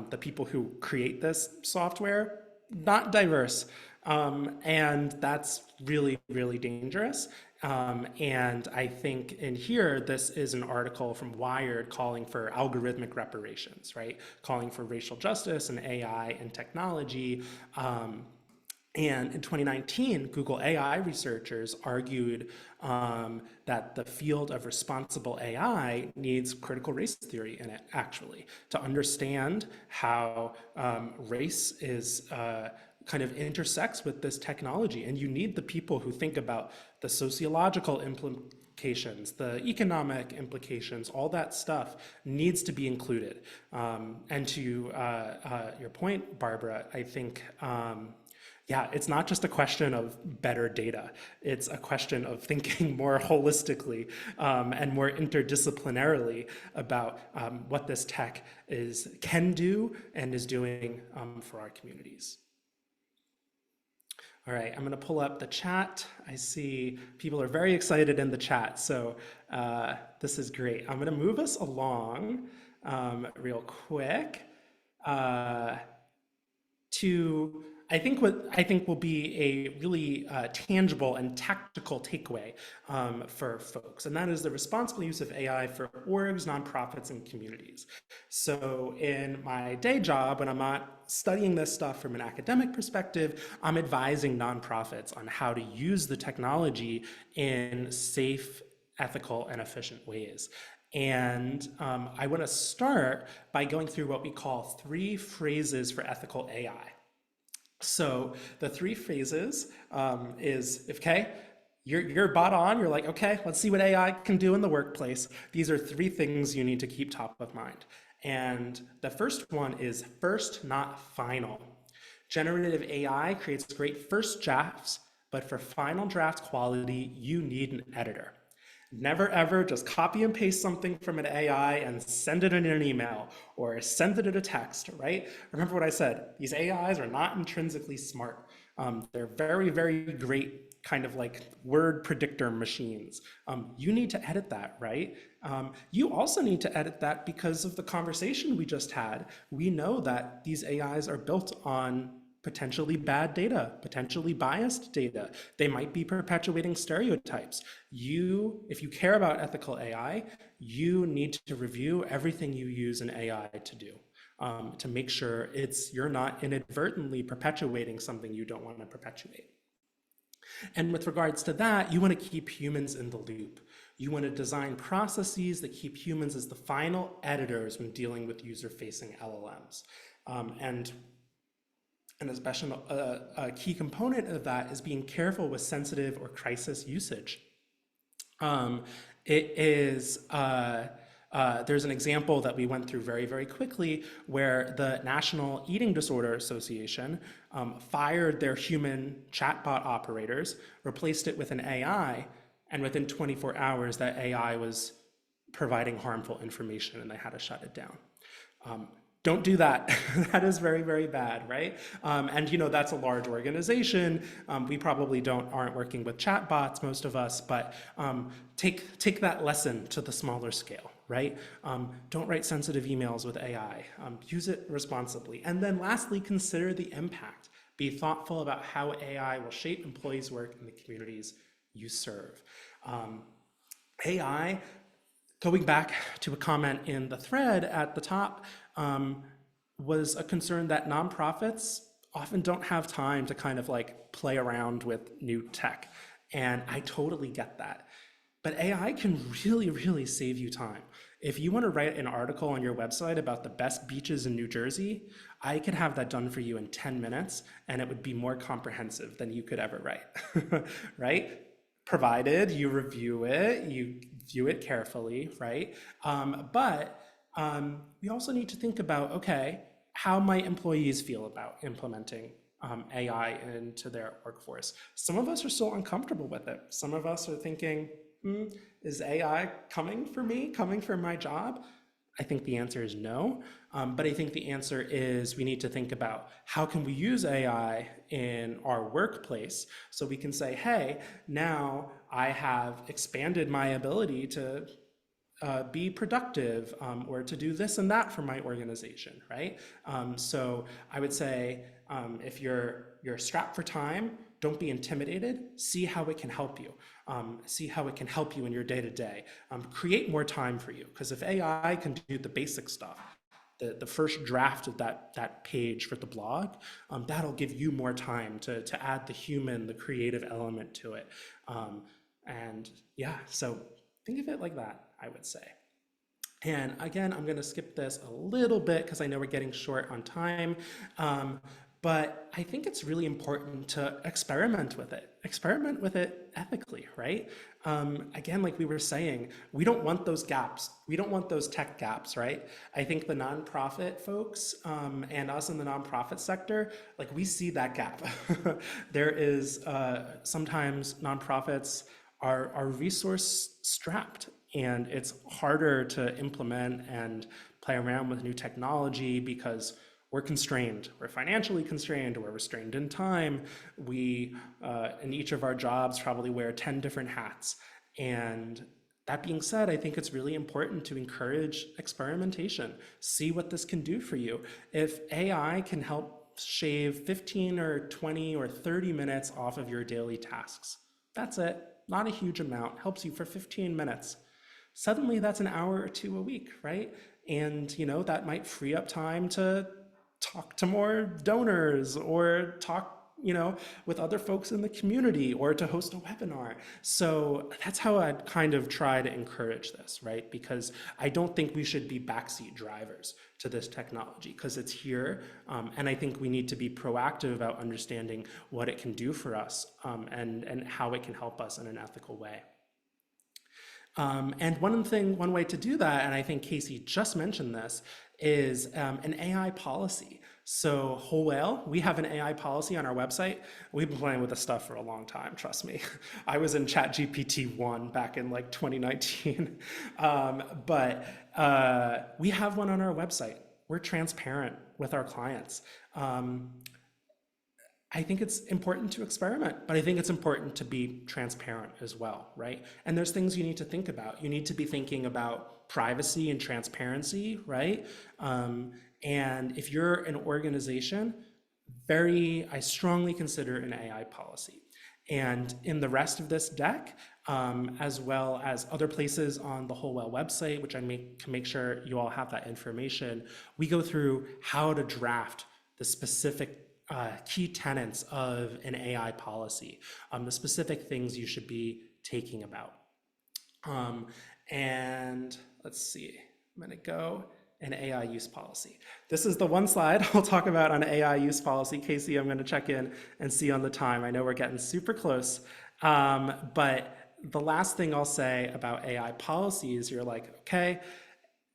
The people who create this software, not diverse. And that's really, really dangerous. And I think in here, this is an article from Wired calling for algorithmic reparations, right? Calling for racial justice and AI and technology. And in 2019, Google AI researchers argued that the field of responsible AI needs critical race theory in it, actually, to understand how race is kind of intersects with this technology. And you need the people who think about the sociological implications, the economic implications, all that stuff needs to be included. And to your point, Barbara, I think Yeah, it's not just a question of better data. It's a question of thinking more holistically and more interdisciplinarily about what this tech can do and is doing for our communities. All right, I'm going to pull up the chat. I see people are very excited in the chat, so this is great. I'm going to move us along real quick to I think what will be a really tangible and tactical takeaway for folks, and that is the responsible use of AI for orgs, nonprofits, and communities. So in my day job, when I'm not studying this stuff from an academic perspective, I'm advising nonprofits on how to use the technology in safe, ethical, and efficient ways. And I want to start by going through what we call 3 phrases for ethical AI. So the 3 phases is, okay, you're bought on, you're like, okay, let's see what AI can do in the workplace. These are 3 things you need to keep top of mind. And the first one is first, not final. Generative AI creates great first drafts, but for final draft quality, you need an editor. Never ever just copy and paste something from an AI and send it in an email or send it in a text, right? Remember what I said, these AIs are not intrinsically smart. They're very, very great kind of like word predictor machines. You need to edit that, right? You also need to edit that because of the conversation we just had. We know that these AIs are built on potentially bad data, potentially biased data. They might be perpetuating stereotypes. If you care about ethical AI, you need to review everything you use an AI to do to make sure you're not inadvertently perpetuating something you don't want to perpetuate. And with regards to that, you want to keep humans in the loop. You want to design processes that keep humans as the final editors when dealing with user-facing LLMs. And a key component of that is being careful with sensitive or crisis usage. There's an example that we went through very, very quickly where the National Eating Disorder Association fired their human chatbot operators, replaced it with an AI, and within 24 hours, that AI was providing harmful information and they had to shut it down. Don't do that. That is very, very bad, right? And that's a large organization. We probably aren't working with chatbots, most of us, but take that lesson to the smaller scale, right? Don't write sensitive emails with AI. Use it responsibly. And then lastly, consider the impact. Be thoughtful about how AI will shape employees' work in the communities you serve. AI, going back to a comment in the thread at the top, was a concern that nonprofits often don't have time to kind of like play around with new tech. And I totally get that. But AI can really, really save you time. If you want to write an article on your website about the best beaches in New Jersey, I could have that done for you in 10 minutes, and it would be more comprehensive than you could ever write, right? Provided you review it, you view it carefully, right? But we also need to think about, okay, how might employees feel about implementing AI into their workforce? Some of us are still uncomfortable with it. Some of us are thinking, is AI coming for me, coming for my job? I think the answer is no, but I think the answer is we need to think about how can we use AI in our workplace so we can say, hey, now I have expanded my ability to be productive or to do this and that for my organization, right? So I would say if you're strapped for time, don't be intimidated. See how it can help you. See how it can help you in your day-to-day. Create more time for you, because if AI can do the basic stuff, the first draft of that page for the blog, that'll give you more time to add the human, the creative element to it. And yeah, so think of it like that, I would say. And again, I'm going to skip this a little bit because I know we're getting short on time. But I think it's really important to experiment with it ethically, right? Again, like we were saying, we don't want those gaps. We don't want those tech gaps, right? I think the nonprofit folks and us in the nonprofit sector, like we see that gap. There is sometimes nonprofits are resource strapped, and it's harder to implement and play around with new technology because we're constrained. We're financially constrained. We're restrained in time. We, in each of our jobs, probably wear 10 different hats. And that being said, I think it's really important to encourage experimentation. See what this can do for you. If AI can help shave 15 or 20 or 30 minutes off of your daily tasks, that's it. Not a huge amount. Helps you for 15 minutes. Suddenly that's an hour or two a week, right? And that might free up time to talk to more donors or talk with other folks in the community or to host a webinar. So that's how I'd kind of try to encourage this, right? Because I don't think we should be backseat drivers to this technology because it's here. And I think we need to be proactive about understanding what it can do for us and how it can help us in an ethical way. And one way to do that, and I think Casey just mentioned this, is an AI policy. So Whole Whale, we have an AI policy on our website. We've been playing with this stuff for a long time, trust me. I was in ChatGPT 1 back in like 2019. But we have one on our website. We're transparent with our clients. I think it's important to experiment, but I think it's important to be transparent as well, right? And there's things you need to think about. You need to be thinking about privacy and transparency, right? And if you're an organization, I strongly consider an AI policy. And in the rest of this deck, as well as other places on the Whole Whale website, which can make sure you all have that information, we go through how to draft the specific key tenets of an AI policy, the specific things you should be taking about. And let's see, I'm gonna go an AI use policy. This is the one slide I'll talk about on AI use policy. Casey, I'm gonna check in and see on the time. I know we're getting super close, but the last thing I'll say about AI policy is you're like, okay,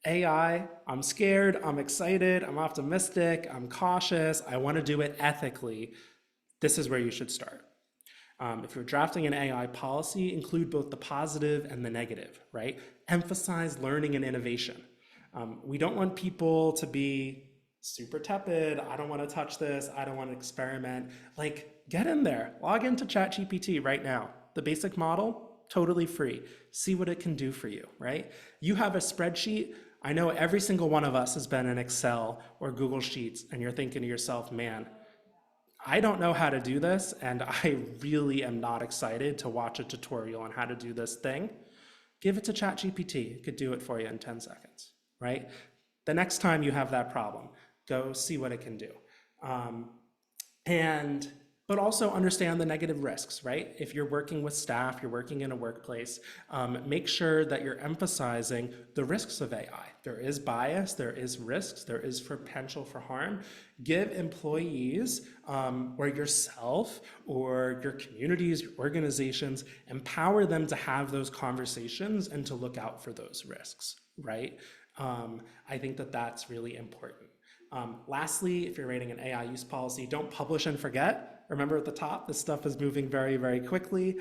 AI, I'm scared, I'm excited, I'm optimistic, I'm cautious, I want to do it ethically. This is where you should start. If you're drafting an AI policy, include both the positive and the negative, right? Emphasize learning and innovation. We don't want people to be super tepid, I don't want to touch this, I don't want to experiment. Like, get in there, log into ChatGPT right now. The basic model, totally free. See what it can do for you, right? You have a spreadsheet. I know every single one of us has been in Excel or Google Sheets, and you're thinking to yourself, man, I don't know how to do this, and I really am not excited to watch a tutorial on how to do this thing. Give it to ChatGPT. It could do it for you in 10 seconds, right? The next time you have that problem, go see what it can do. But also understand the negative risks, right? If you're working with staff, you're working in a workplace, make sure that you're emphasizing the risks of AI. There is bias, there is risks, there is potential for harm. Give employees or yourself or your communities, your organizations, empower them to have those conversations and to look out for those risks, right? I think that that's really important. Lastly, if you're writing an AI use policy, don't publish and forget. Remember at the top, this stuff is moving very, very quickly.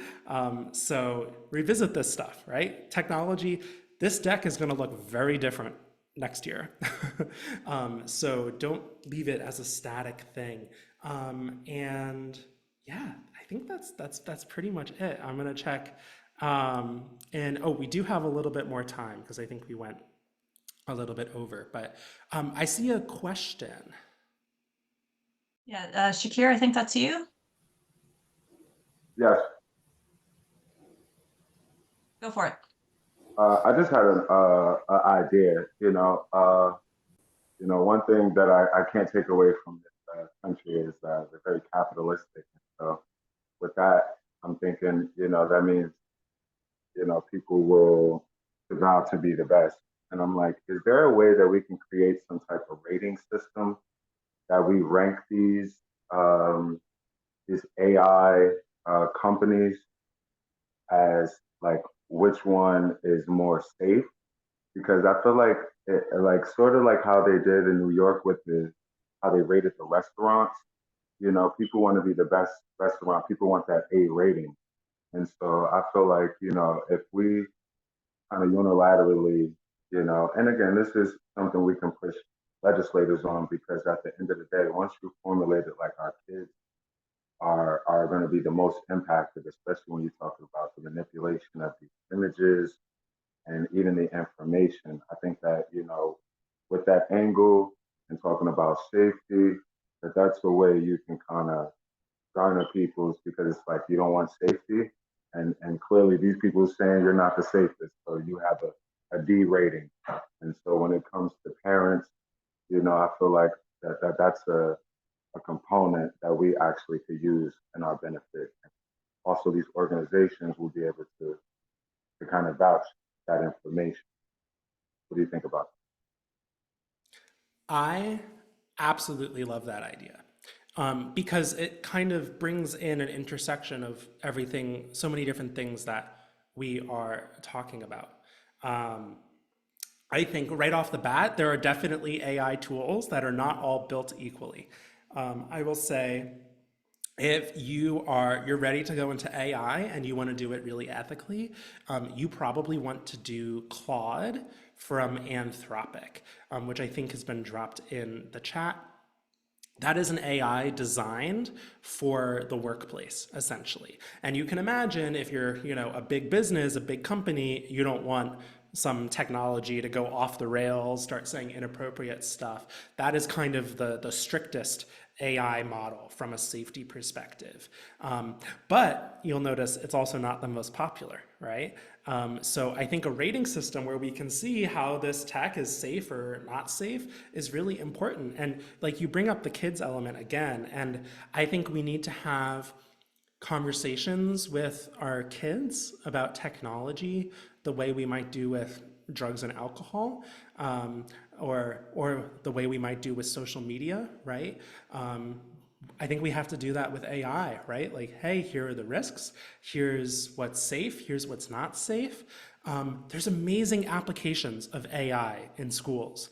So revisit this stuff, right? Technology, this deck is going to look very different next year. So don't leave it as a static thing. And yeah, I think that's pretty much it. I'm going to check. And oh, we do have a little bit more time because I think we went a little bit over, but I see a question. Yeah, Shakir, I think that's you. Yes. Go for it. I just had an idea. One thing that I can't take away from this country is they're very capitalistic. So with that, I'm thinking, that means, people will vow to be the best. And I'm like, is there a way that we can create some type of rating system that we rank these these AI companies as like which one is more safe, because I feel like like sort of like how they did in New York with how they rated the restaurants. You know, people want to be the best restaurant. People want that A rating, and so I feel like if we kind of unilaterally, and again, this is something we can push legislators on, because at the end of the day, once you formulate it, like our kids are going to be the most impacted, especially when you're talking about the manipulation of these images and even the information. I think that, with that angle and talking about safety, that's the way you can kind of garner people's, because it's like you don't want safety. And clearly these people are saying you're not the safest. So you have a D rating. And so when it comes to parents, I feel like that's a component that we actually could use in our benefit. Also, these organizations will be able to kind of vouch that information. What do you think about I absolutely love that idea, because it kind of brings in an intersection of everything, so many different things that we are talking about. I think right off the bat, there are definitely AI tools that are not all built equally. I will say, if you're ready to go into AI and you want to do it really ethically, you probably want to do Claude from Anthropic, which I think has been dropped in the chat. That is an AI designed for the workplace, essentially. And you can imagine, if you're, a big business, a big company, you don't want some technology to go off the rails, start saying inappropriate stuff. That is kind of the strictest AI model from a safety perspective. But you'll notice it's also not the most popular, right? So I think a rating system where we can see how this tech is safe or not safe is really important. And like, you bring up the kids element again, and I think we need to have conversations with our kids about technology the way we might do with drugs and alcohol, or the way we might do with social media, right? I think we have to do that with AI, right? Like, hey, here are the risks. Here's what's safe. Here's what's not safe. There's amazing applications of AI in schools.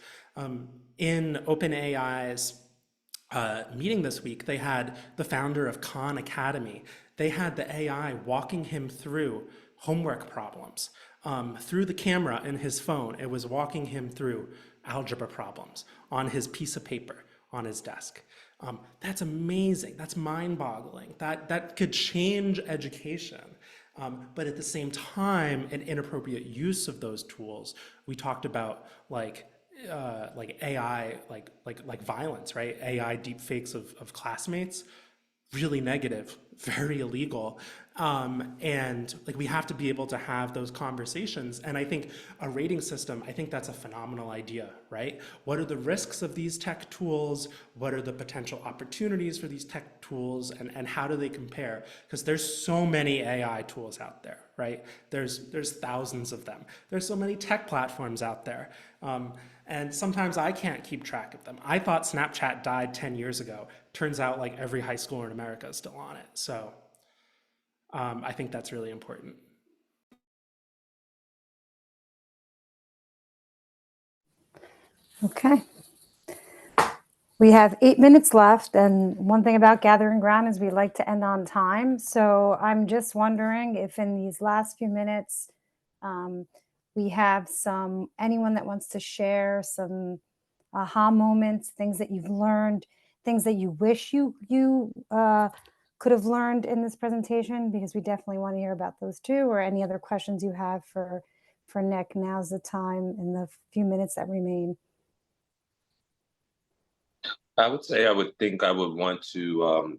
In OpenAI's meeting this week, they had the founder of Khan Academy. They had the AI walking him through homework problems. Through the camera in his phone, it was walking him through algebra problems on his piece of paper on his desk. That's amazing. That's mind-boggling. That could change education. But at the same time, an inappropriate use of those tools. We talked about like AI, like violence, right? AI deepfakes of classmates, really negative, very illegal. And like, we have to be able to have those conversations. And I think a rating system, I think that's a phenomenal idea, right? What are the risks of these tech tools? What are the potential opportunities for these tech tools? And how do they compare? Because there's so many AI tools out there, right? There's thousands of them. There's so many tech platforms out there. And sometimes I can't keep track of them. I thought Snapchat died 10 years ago. Turns out like every high schooler in America is still on it. So I think that's really important. Okay. We have 8 minutes left, and one thing about Gathering Ground is we like to end on time. So I'm just wondering if in these last few minutes, we have anyone that wants to share some aha moments, things that you've learned, things that you wish you could have learned in this presentation, because we definitely want to hear about those too, or any other questions you have for Nick. Now's the time in the few minutes that remain. I would say I would think I would want to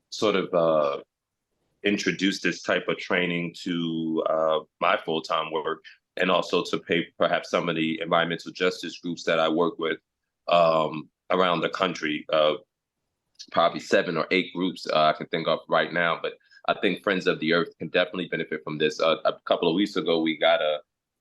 sort of introduce this type of training to my full-time work, and also to pay perhaps some of the environmental justice groups that I work with around the country. Probably 7 or 8 groups I can think of right now, but I think Friends of the Earth can definitely benefit from this. A couple of weeks ago, we got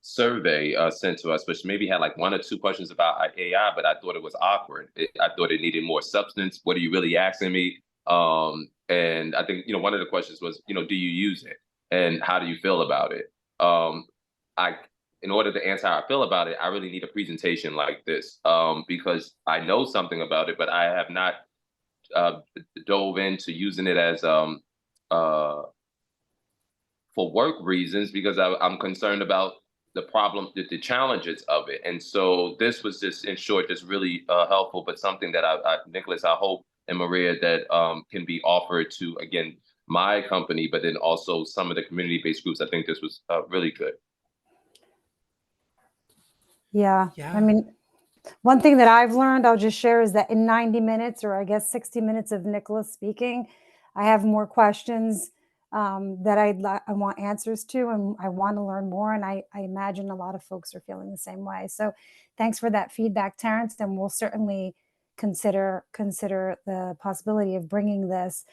survey sent to us, which maybe had like 1 or 2 questions about AI, but I thought it was awkward. I thought it needed more substance. What are you really asking me? And I think, one of the questions was, do you use it? And how do you feel about it? I, in order to answer how I feel about it, I really need a presentation like this, because I know something about it, but I have not dove into using it as for work reasons, because I'm concerned about the problem, the challenges of it. And so this was just, in short, just really helpful, but something that Nicholas, I hope, and Maria, that can be offered to, again, my company, but then also some of the community-based groups. I think this was really good. Yeah. Yeah. I mean, one thing that I've learned, I'll just share, is that in 90 minutes, or I guess 60 minutes of Nicholas speaking, I have more questions that I want answers to, and I want to learn more. And I imagine a lot of folks are feeling the same way. So thanks for that feedback, Terrence. And we'll certainly consider the possibility of bringing this.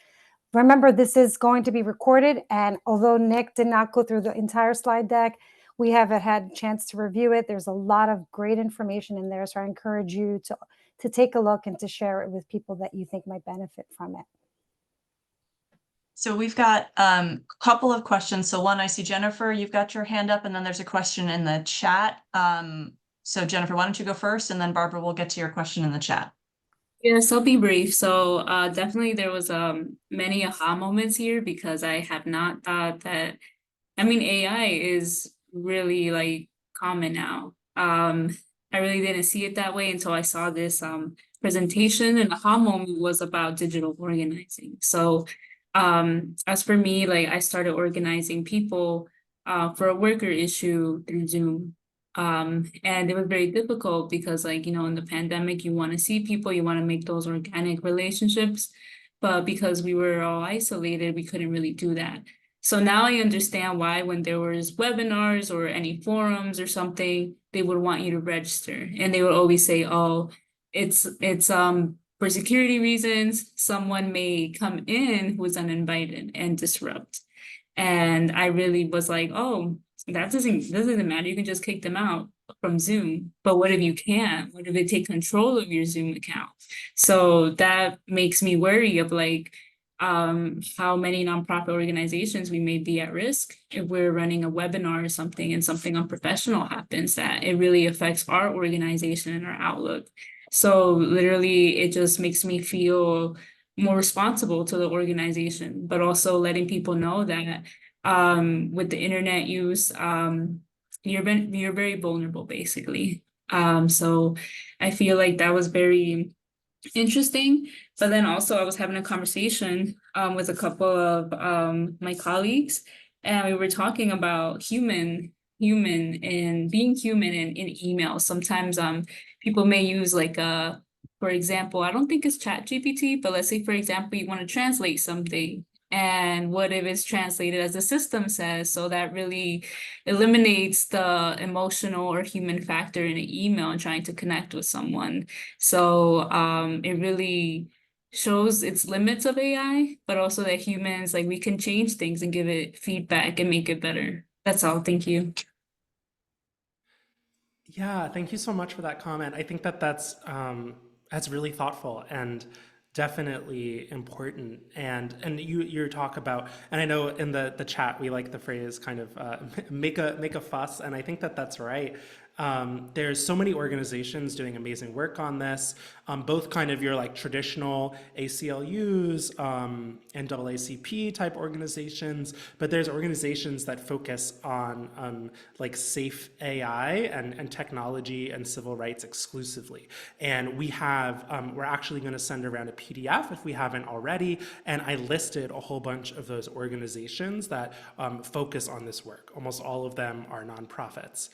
Remember, this is going to be recorded, and although Nick did not go through the entire slide deck, we haven't had a chance to review it. There's a lot of great information in there, so I encourage you to take a look and to share it with people that you think might benefit from it. So we've got a couple of questions. So one, I see Jennifer, you've got your hand up, and then there's a question in the chat. So Jennifer, why don't you go first, and then Barbara will get to your question in the chat. Yes, I'll be brief. So definitely there was many aha moments here, because I have not thought that, AI is really like common now. I really didn't see it that way until I saw this presentation, and the aha moment was about digital organizing. So as for me, like, I started organizing people for a worker issue through Zoom. And it was very difficult because, like, in the pandemic, you want to see people, you want to make those organic relationships, but because we were all isolated, we couldn't really do that. So now I understand why, when there was webinars or any forums or something, they would want you to register, and they would always say, oh, it's for security reasons, someone may come in who is uninvited and disrupt. And I really was like, oh, that doesn't matter. You can just kick them out from Zoom. But what if you can't? What if they take control of your Zoom account? So that makes me worry of, like, how many nonprofit organizations we may be at risk if we're running a webinar or something, and something unprofessional happens, that it really affects our organization and our outlook. So literally, it just makes me feel more responsible to the organization, but also letting people know that with the internet use, you're very vulnerable, basically. So I feel like that was very interesting. But then also, I was having a conversation with a couple of my colleagues, and we were talking about human and being human in email. Sometimes people may use, like, for example, I don't think it's ChatGPT, but let's say, for example, you want to translate something. And what if it's translated as the system says? So that really eliminates the emotional or human factor in an email and trying to connect with someone. So it really shows its limits of AI, but also that humans, like, we can change things and give it feedback and make it better. That's all. Thank you. Yeah, thank you so much for that comment. I think that's really thoughtful and definitely important. And you talk about, and I know in the chat we like the phrase kind of make a fuss, and I think that's right. There's so many organizations doing amazing work on this, both kind of your like traditional ACLUs, NAACP type organizations, but there's organizations that focus on like safe AI and technology and civil rights exclusively. And we have, we're actually going to send around a PDF if we haven't already, and I listed a whole bunch of those organizations that focus on this work. Almost all of them are nonprofits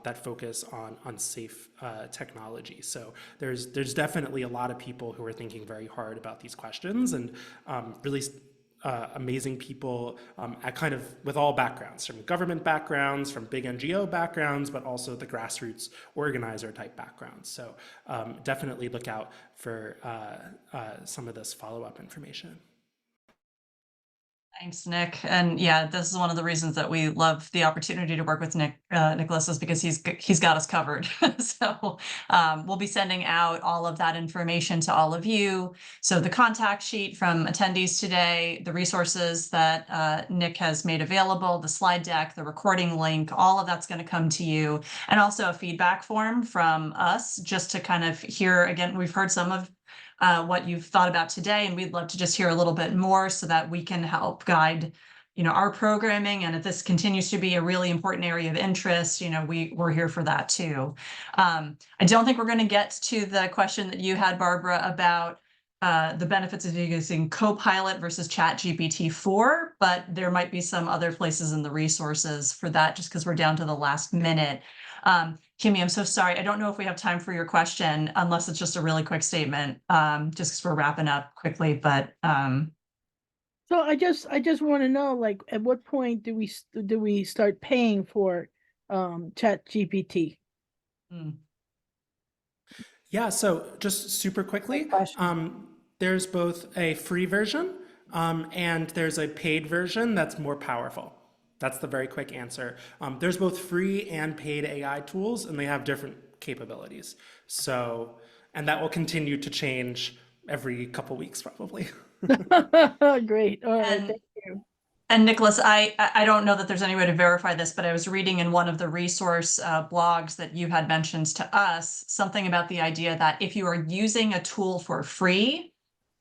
that focus on safe technology. So there's definitely a lot of people who are thinking very hard about these questions, and really amazing people at kind of with all backgrounds, from government backgrounds, from big NGO backgrounds, but also the grassroots organizer type backgrounds. So definitely look out for some of this follow-up information. Thanks, Nick. And yeah, this is one of the reasons that we love the opportunity to work with Nicholas, is because he's got us covered. So we'll be sending out all of that information to all of you. So the contact sheet from attendees today, the resources that Nick has made available, the slide deck, the recording link, all of that's going to come to you. And also a feedback form from us, just to kind of hear, again, we've heard some of what you've thought about today, and we'd love to just hear a little bit more so that we can help guide, our programming. And if this continues to be a really important area of interest, we're here for that too. I don't think we're going to get to the question that you had, Barbara, about the benefits of using Copilot versus ChatGPT-4, but there might be some other places in the resources for that, just because we're down to the last minute. Kimmy, I'm so sorry. I don't know if we have time for your question, unless it's just a really quick statement, just because we're wrapping up quickly, but. So I just want to know, like, at what point do we start paying for ChatGPT? Yeah, so just super quickly, there's both a free version and there's a paid version that's more powerful. That's the very quick answer. There's both free and paid AI tools, and they have different capabilities. So, and that will continue to change every couple weeks probably. Great. All right, thank you. And Nicholas, I don't know that there's any way to verify this, but I was reading in one of the resource blogs that you had mentioned to us, something about the idea that if you are using a tool for free,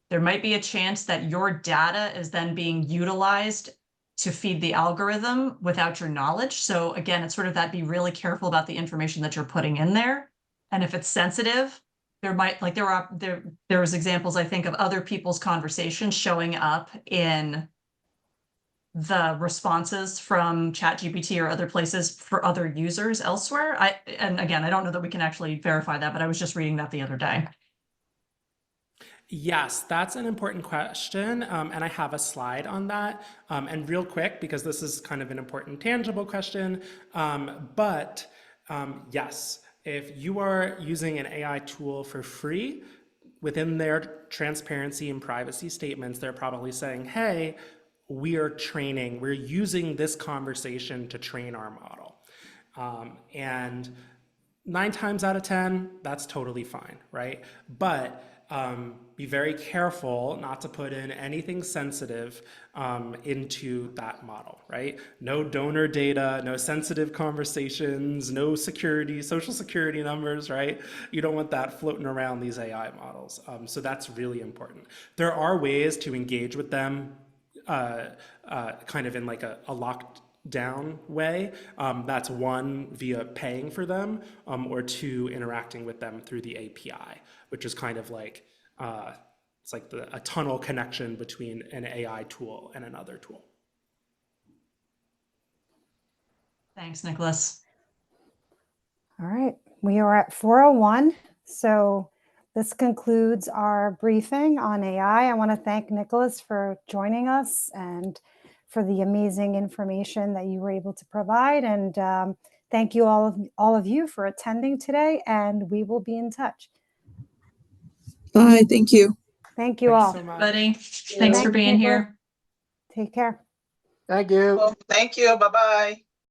there might be a chance that your data is then being utilized to feed the algorithm without your knowledge. So again, it's sort of that, be really careful about the information that you're putting in there. And if it's sensitive, there might, like there was examples, I think, of other people's conversations showing up in the responses from ChatGPT or other places for other users elsewhere. And again, I don't know that we can actually verify that, but I was just reading that the other day. Yes, that's an important question, and I have a slide on that. And real quick, because this is kind of an important tangible question, yes, if you are using an AI tool for free, within their transparency and privacy statements, they're probably saying, hey, we're using this conversation to train our model. And 9 times out of 10, that's totally fine, right? But be very careful not to put in anything sensitive into that model, right? No donor data, no sensitive conversations, no social security numbers, right? You don't want that floating around these AI models. So that's really important. There are ways to engage with them kind of in like a locked down way. That's one, via paying for them, or 2, interacting with them through the API, which is kind of like, it's like a tunnel connection between an AI tool and another tool. Thanks, Nicholas. All right, we are at 4:01. So this concludes our briefing on AI. I want to thank Nicholas for joining us and for the amazing information that you were able to provide. And thank you all of you for attending today, and we will be in touch. Bye, thank you. Thank you Thanks all. so much. Buddy, thanks for being here. Take care. Thank you. Well, thank you. Bye-bye.